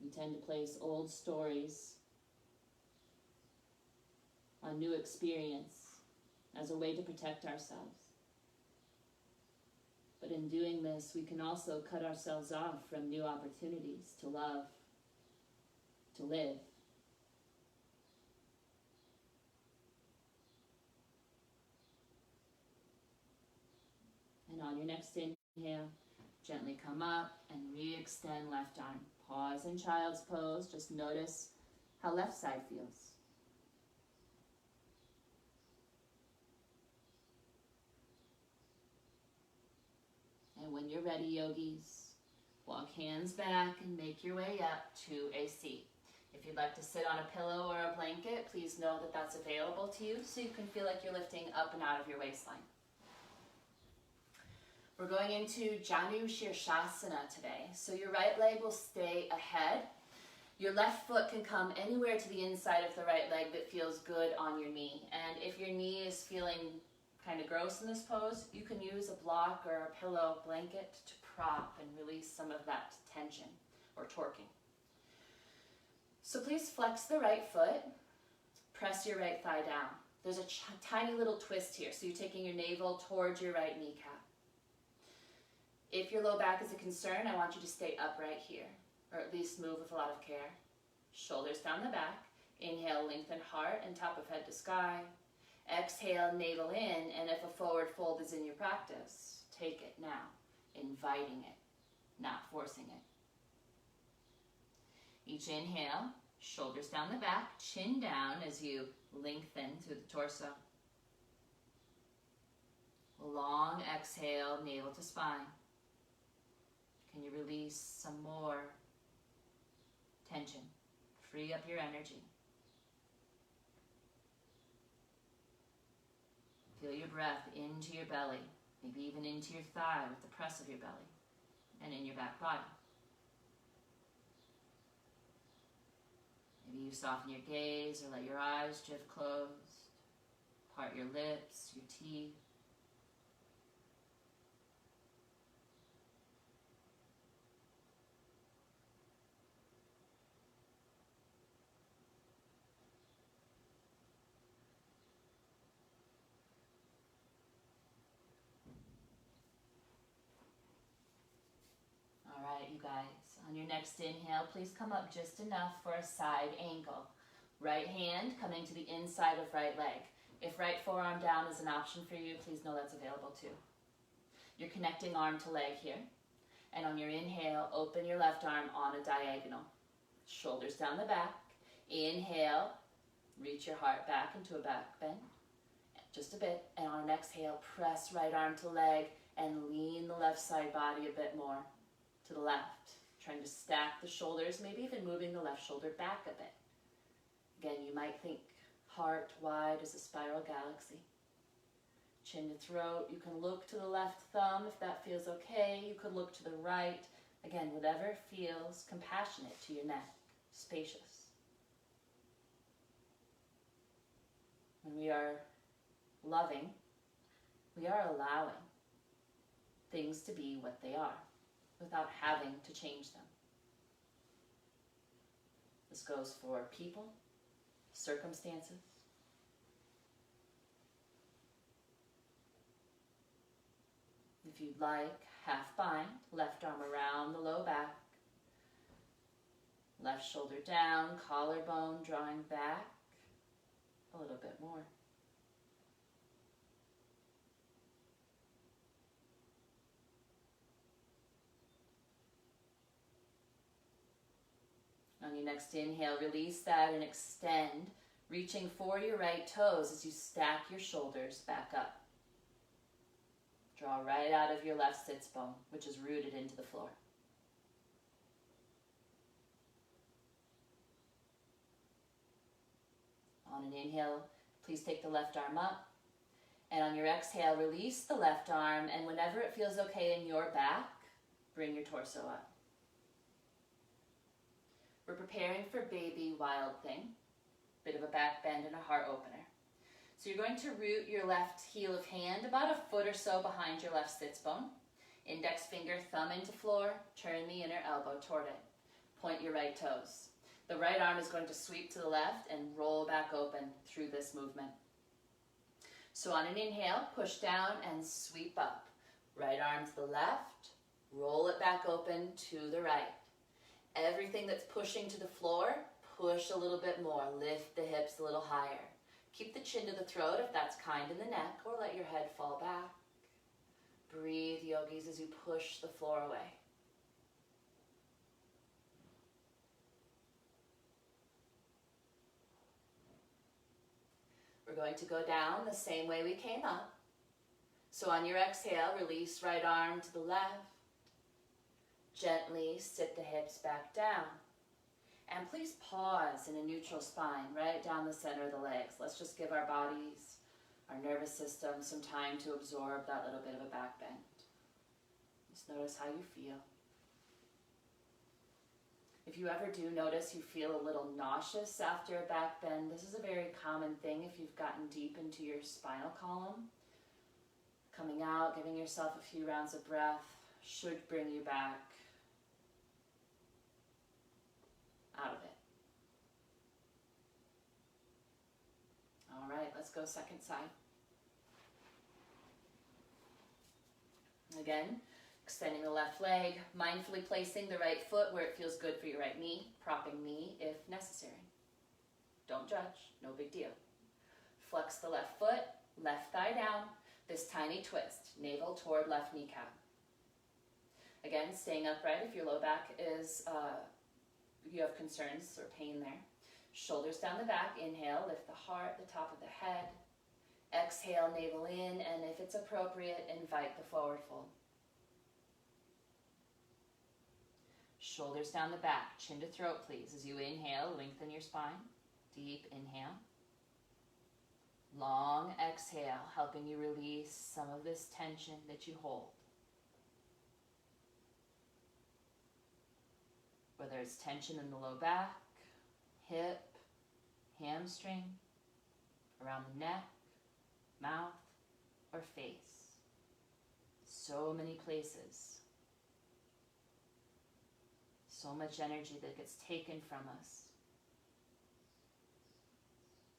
We tend to place old stories on new experience as a way to protect ourselves. But in doing this, we can also cut ourselves off from new opportunities to love, to live. And on your next inhale, gently come up and re-extend left arm. Pause in child's pose. Just notice how left side feels. And when you're ready, yogis, walk hands back and make your way up to a seat. If you'd like to sit on a pillow or a blanket, please know that that's available to you so you can feel like you're lifting up and out of your waistline. We're going into Janu Shirshasana today. So your right leg will stay ahead. Your left foot can come anywhere to the inside of the right leg that feels good on your knee. And if your knee is feeling kind of gross in this pose, you can use a block or a pillow blanket to prop and release some of that tension or torquing. So please flex the right foot, press your right thigh down. There's a tiny little twist here, so you're taking your navel towards your right kneecap. If your low back is a concern, I want you to stay upright here, or at least move with a lot of care. Shoulders down the back. Inhale, lengthen heart and top of head to sky. Exhale, navel in, and if a forward fold is in your practice, take it now, inviting it, not forcing it. Each inhale, shoulders down the back, chin down as you lengthen through the torso. Long exhale, navel to spine. Can you release some more tension? Free up your energy. Feel your breath into your belly, maybe even into your thigh with the press of your belly, and in your back body. Maybe you soften your gaze or let your eyes drift closed. Part your lips, your teeth. All right, you guys. On your next inhale, please come up just enough for a side angle. Right hand coming to the inside of right leg. If right forearm down is an option for you, please know that's available too. You're connecting arm to leg here. And on your inhale, open your left arm on a diagonal. Shoulders down the back. Inhale, reach your heart back into a back bend. Just a bit. And on an exhale, press right arm to leg and lean the left side body a bit more to the left. Trying to stack the shoulders, maybe even moving the left shoulder back a bit. Again, you might think heart wide as a spiral galaxy. Chin to throat. You can look to the left thumb if that feels okay. You could look to the right. Again, whatever feels compassionate to your neck, spacious. When we are loving, we are allowing things to be what they are, without having to change them. This goes for people, circumstances. If you'd like, half bind, left arm around the low back, left shoulder down, collarbone drawing back a little bit more. On your next inhale, release that and extend, reaching for your right toes as you stack your shoulders back up. Draw right out of your left sits bone, which is rooted into the floor. an inhale, please take the left arm up. And on your exhale, release the left arm, and whenever it feels okay in your back, bring your torso up. We're preparing for baby wild thing. Bit of a back bend and a heart opener. So you're going to root your left heel of hand about a foot or so behind your left sits bone. Index finger, thumb into floor, turn the inner elbow toward it. Point your right toes. The right arm is going to sweep to the left and roll back open through this movement. So on an inhale, push down and sweep up. Right arm to the left, roll it back open to the right. Everything that's pushing to the floor, push a little bit more. Lift the hips a little higher. Keep the chin to the throat if that's kind in the neck, or let your head fall back. Breathe, yogis, as you push the floor away. We're going to go down the same way we came up. So on your exhale, release right arm to the left. Gently sit the hips back down. And please pause in a neutral spine, right down the center of the legs. Let's just give our bodies, our nervous system, some time to absorb that little bit of a back bend. Just notice how you feel. If you ever do notice you feel a little nauseous after a back bend, this is a very common thing if you've gotten deep into your spinal column. Coming out, giving yourself a few rounds of breath should bring you back out of it. All right, let's go second side. Again, extending the left leg, mindfully placing the right foot where it feels good for your right knee, propping knee if necessary. Don't judge, no big deal. Flex the left foot, left thigh down, this tiny twist, navel toward left kneecap. Again, staying upright if your low back is, you have concerns or pain there. Shoulders down the back, inhale, lift the heart, the top of the head. Exhale, navel in, and if it's appropriate, invite the forward fold. Shoulders down the back, chin to throat, please. As you inhale, lengthen your spine. Deep inhale. Long exhale, helping you release some of this tension that you hold. Whether it's tension in the low back, hip, hamstring, around the neck, mouth, or face. So many places. So much energy that gets taken from us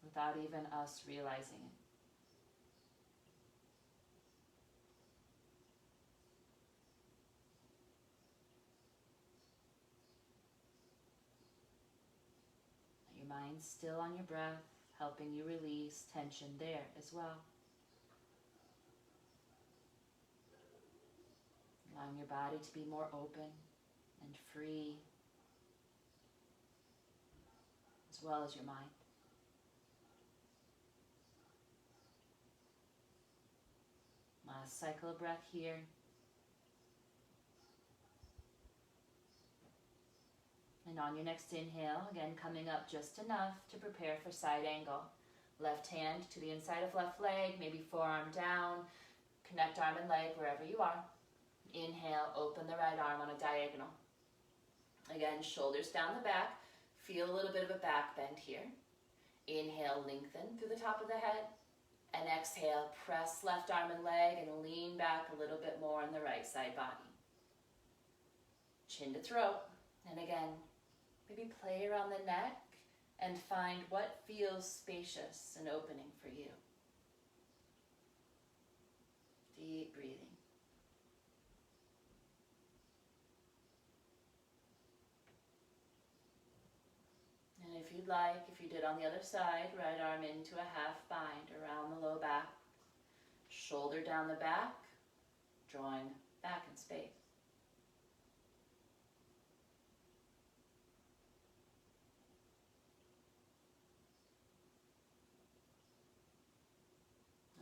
without even us realizing it. Let your mind still on your breath, helping you release tension there as well. Allowing your body to be more open and free, as well as your mind. Last cycle of breath here. And on your next inhale, again coming up just enough to prepare for side angle. Left hand to the inside of left leg, maybe forearm down. Connect arm and leg wherever you are. Inhale, open the right arm on a diagonal. Again, shoulders down the back. Feel a little bit of a back bend here. Inhale, lengthen through the top of the head. And exhale, press left arm and leg and lean back a little bit more on the right side body. Chin to throat. And again, maybe play around the neck and find what feels spacious and opening for you. Deep breathing. And if you'd like, if you did on the other side, right arm into a half bind around the low back. Shoulder down the back, drawing back in space.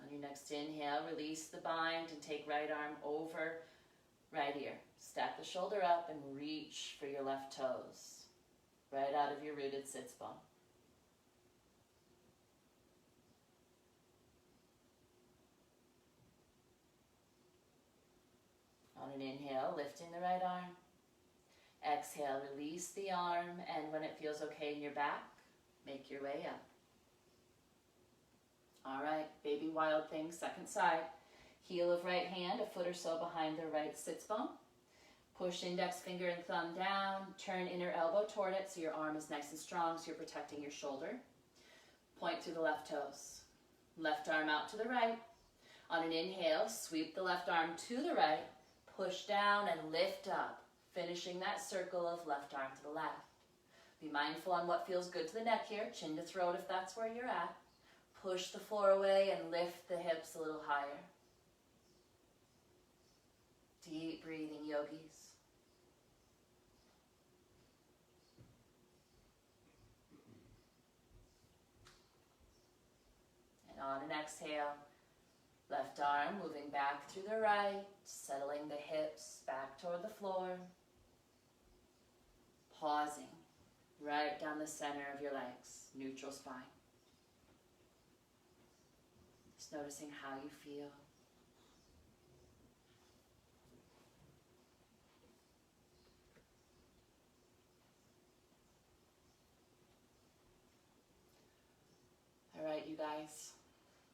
On your next inhale, release the bind and take right arm over right ear. Stack the shoulder up and reach for your left toes. Right out of your rooted sits bone. an inhale, lifting the right arm. Exhale, release the arm, and when it feels okay in your back, make your way up. All right, baby wild thing, second side. Heel of right hand, a foot or so behind the right sits bone. Push index finger and thumb down. Turn inner elbow toward it so your arm is nice and strong, so you're protecting your shoulder. Point through the left toes. Left arm out to the right. On an inhale, sweep the left arm to the right. Push down and lift up, finishing that circle of left arm to the left. Be mindful on what feels good to the neck here. Chin to throat if that's where you're at. Push the floor away and lift the hips a little higher. Deep breathing, yogis. And on an exhale, left arm moving back through the right, settling the hips back toward the floor. Pausing right down the center of your legs, neutral spine. Just noticing how you feel. All right, you guys.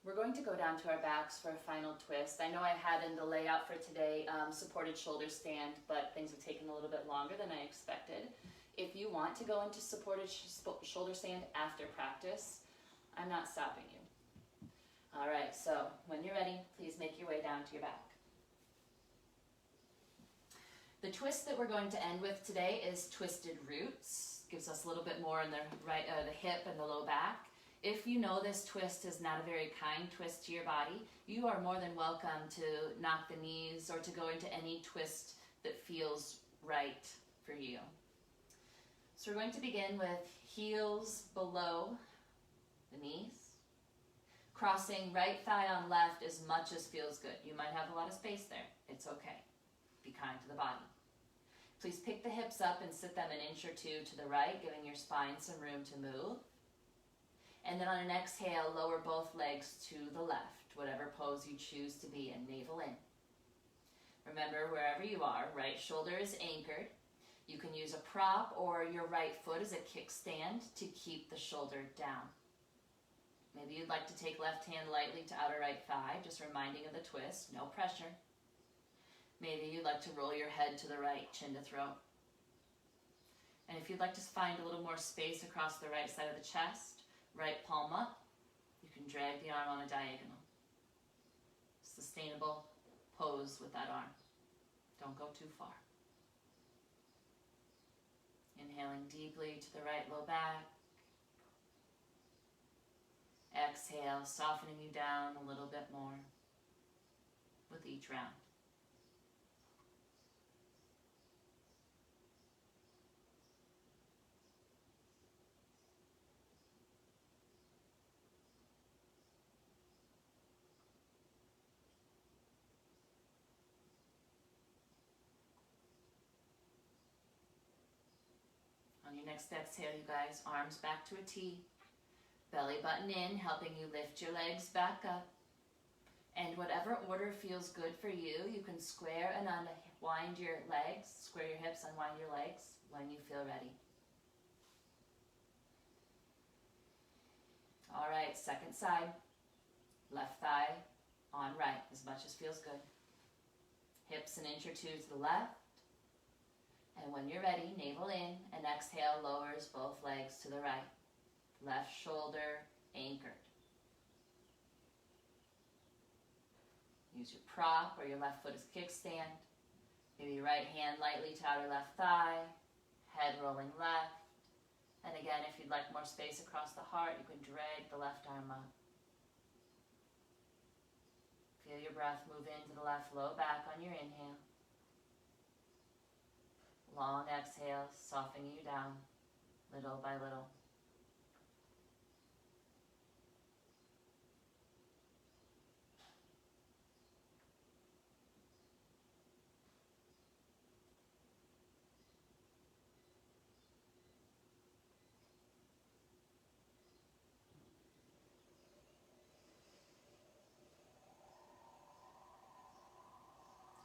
We're going to go down to our backs for a final twist. I know I had in the layout for today supported shoulder stand, but things have taken a little bit longer than I expected. If you want to go into supported shoulder stand after practice, I'm not stopping you. All right, so when you're ready, please make your way down to your back. The twist that we're going to end with today is twisted roots. Gives us a little bit more in the right, the hip and the low back. If you know this twist is not a very kind twist to your body, you are more than welcome to knock the knees or to go into any twist that feels right for you. So we're going to begin with heels below the knees, crossing right thigh on left as much as feels good. You might have a lot of space there. It's okay. Be kind to the body. Please pick the hips up and sit them an inch or two to the right, giving your spine some room to move. And then on an exhale, lower both legs to the left, whatever pose you choose to be in, navel in. Remember, wherever you are, right shoulder is anchored. You can use a prop or your right foot as a kickstand to keep the shoulder down. Maybe you'd like to take left hand lightly to outer right thigh, just reminding of the twist, no pressure. Maybe you'd like to roll your head to the right, chin to throat. And if you'd like to find a little more space across the right side of the chest, right palm up, you can drag the arm on a diagonal. Sustainable pose with that arm. Don't go too far. Inhaling deeply to the right low back. Exhale, softening you down a little bit more with each round. On your next exhale, you guys, arms back to a T. Belly button in, helping you lift your legs back up. And whatever order feels good for you, you can square and unwind your legs, square your hips, unwind your legs when you feel ready. All right, second side. Left thigh on right, as much as feels good. Hips an inch or two to the left. And when you're ready, navel in, and exhale lowers both legs to the right. Left shoulder anchored. Use your prop or your left foot as kickstand. Maybe your right hand lightly to outer left thigh. Head rolling left. And again, if you'd like more space across the heart, you can drag the left arm up. Feel your breath move into the left low back on your inhale. Long exhale, softening you down, little by little.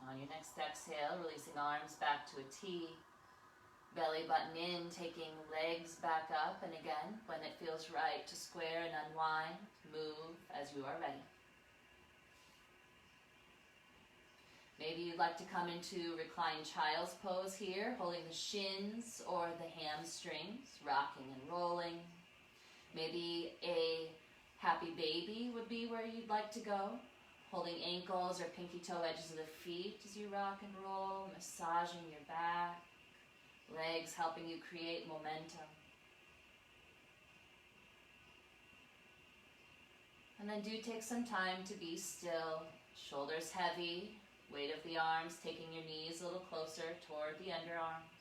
On your next exhale, releasing arms back to a T. Belly button in, taking legs back up, and again, when it feels right to square and unwind, move as you are ready. Maybe you'd like to come into reclined child's pose here, holding the shins or the hamstrings, rocking and rolling. Maybe a happy baby would be where you'd like to go, holding ankles or pinky toe edges of the feet as you rock and roll, massaging your back, legs helping you create momentum. And then do take some time to be still, shoulders heavy, weight of the arms, taking your knees a little closer toward the underarms.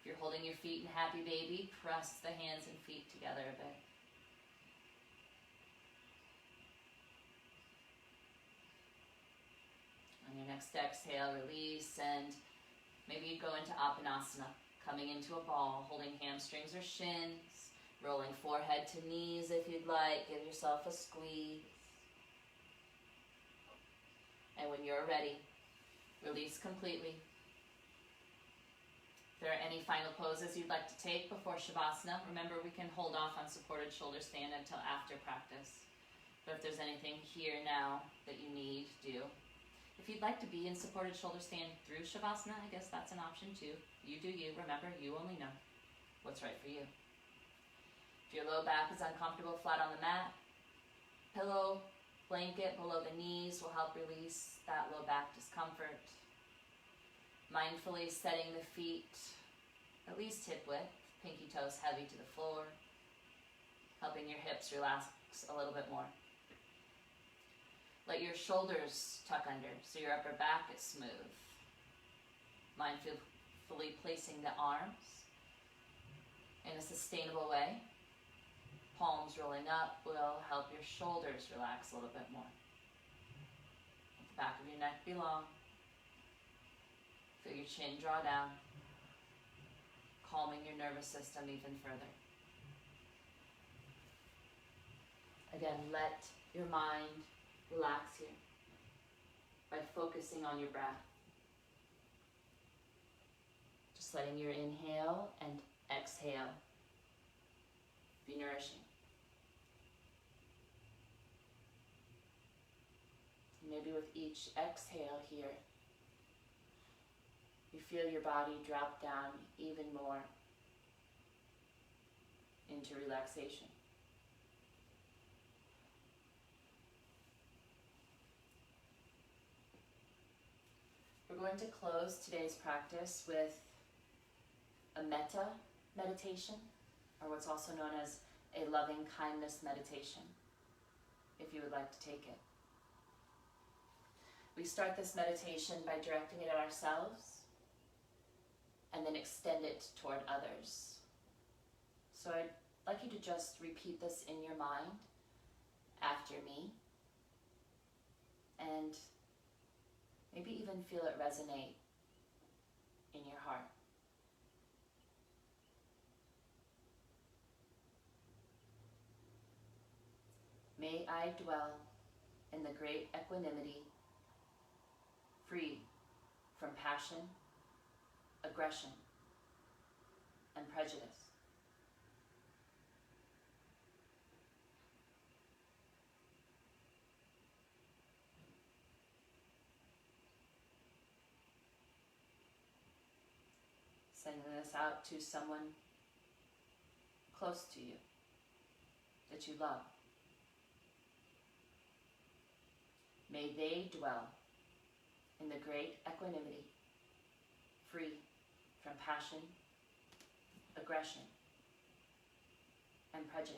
If you're holding your feet in happy baby, press the hands and feet together a bit. On your next exhale, release, and maybe you go into Appanasana, coming into a ball, holding hamstrings or shins, rolling forehead to knees if you'd like. Give yourself a squeeze. And when you're ready, release completely. If there are any final poses you'd like to take before Shavasana, remember we can hold off on supported shoulder stand until after practice. But if there's anything here now that you need, do. If you'd like to be in supported shoulder stand through Shavasana, I guess that's an option too. You do you. Remember, you only know what's right for you. If your low back is uncomfortable, flat on the mat, pillow, blanket below the knees will help release that low back discomfort. Mindfully setting the feet at least hip width, pinky toes heavy to the floor, helping your hips relax a little bit more. Let your shoulders tuck under so your upper back is smooth. Mindfully placing the arms in a sustainable way. Palms rolling up will help your shoulders relax a little bit more. Let the back of your neck be long. Feel your chin draw down, calming your nervous system even further. Again, let your mind relax here by focusing on your breath. Just letting your inhale and exhale be nourishing. Maybe with each exhale here, you feel your body drop down even more into relaxation. We're going to close today's practice with a metta meditation, or what's also known as a loving kindness meditation, if you would like to take it. We start this meditation by directing it at ourselves and then extend it toward others. So I'd like you to just repeat this in your mind after me, and maybe even feel it resonate in your heart. May I dwell in the great equanimity, free from passion, aggression, and prejudice. Sending this out to someone close to you that you love. May they dwell in the great equanimity, free from passion, aggression, and prejudice.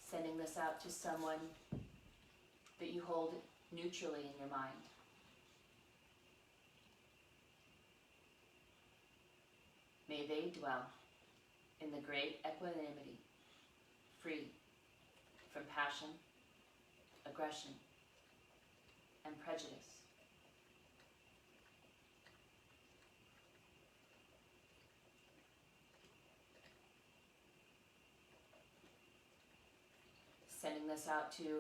Sending this out to someone that you hold neutrally in your mind. May they dwell in the great equanimity, free from passion, aggression, and prejudice. Sending this out to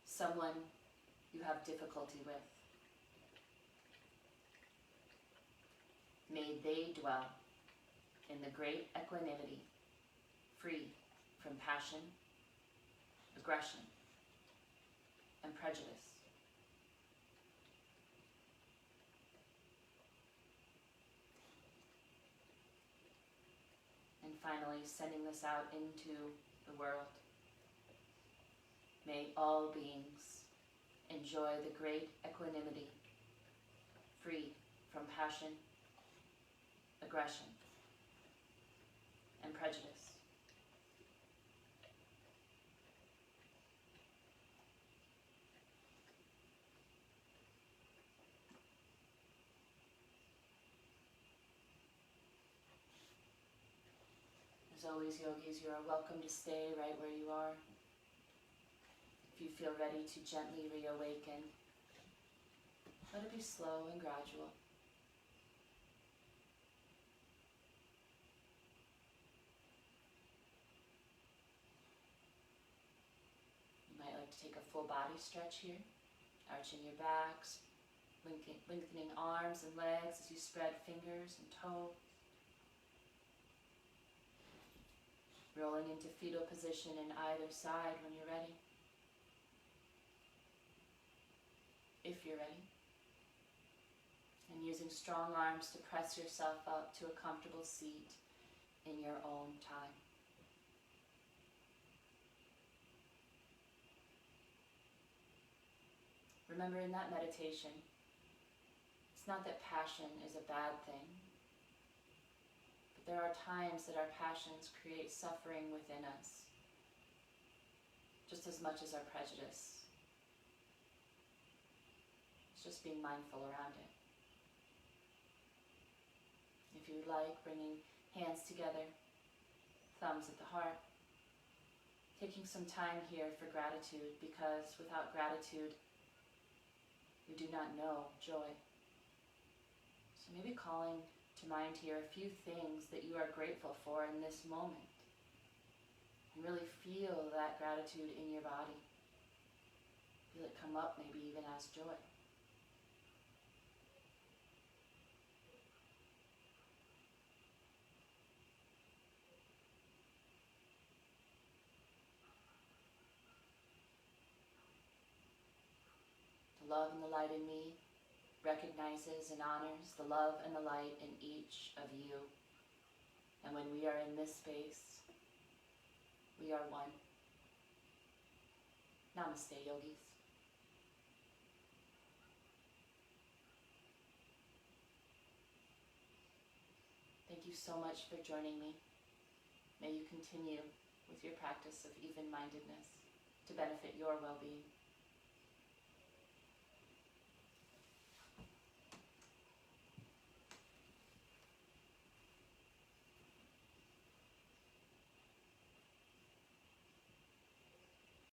someone you have difficulty with. May they dwell in the great equanimity, free from passion, aggression, and prejudice. And finally, sending this out into the world. May all beings enjoy the great equanimity, free from passion, aggression, and prejudice. As always, yogis, you are welcome to stay right where you are. If you feel ready to gently reawaken, let it be slow and gradual. You might like to take a full body stretch here, arching your backs, lengthening arms and legs as you spread fingers and toes. Rolling into fetal position in either side when you're ready. If you're ready. And using strong arms to press yourself up to a comfortable seat in your own time. Remember, in that meditation, it's not that passion is a bad thing, but there are times that our passions create suffering within us, just as much as our prejudice. It's just being mindful around it. If you would like, bringing hands together, thumbs at the heart, taking some time here for gratitude, because without gratitude, we do not know joy. So maybe calling to mind here a few things that you are grateful for in this moment. And really feel that gratitude in your body. Feel it come up maybe even as joy. The love and the light in me recognizes and honors the love and the light in each of you. And when we are in this space, we are one. Namaste, yogis. Thank you so much for joining me. May you continue with your practice of even-mindedness to benefit your well-being.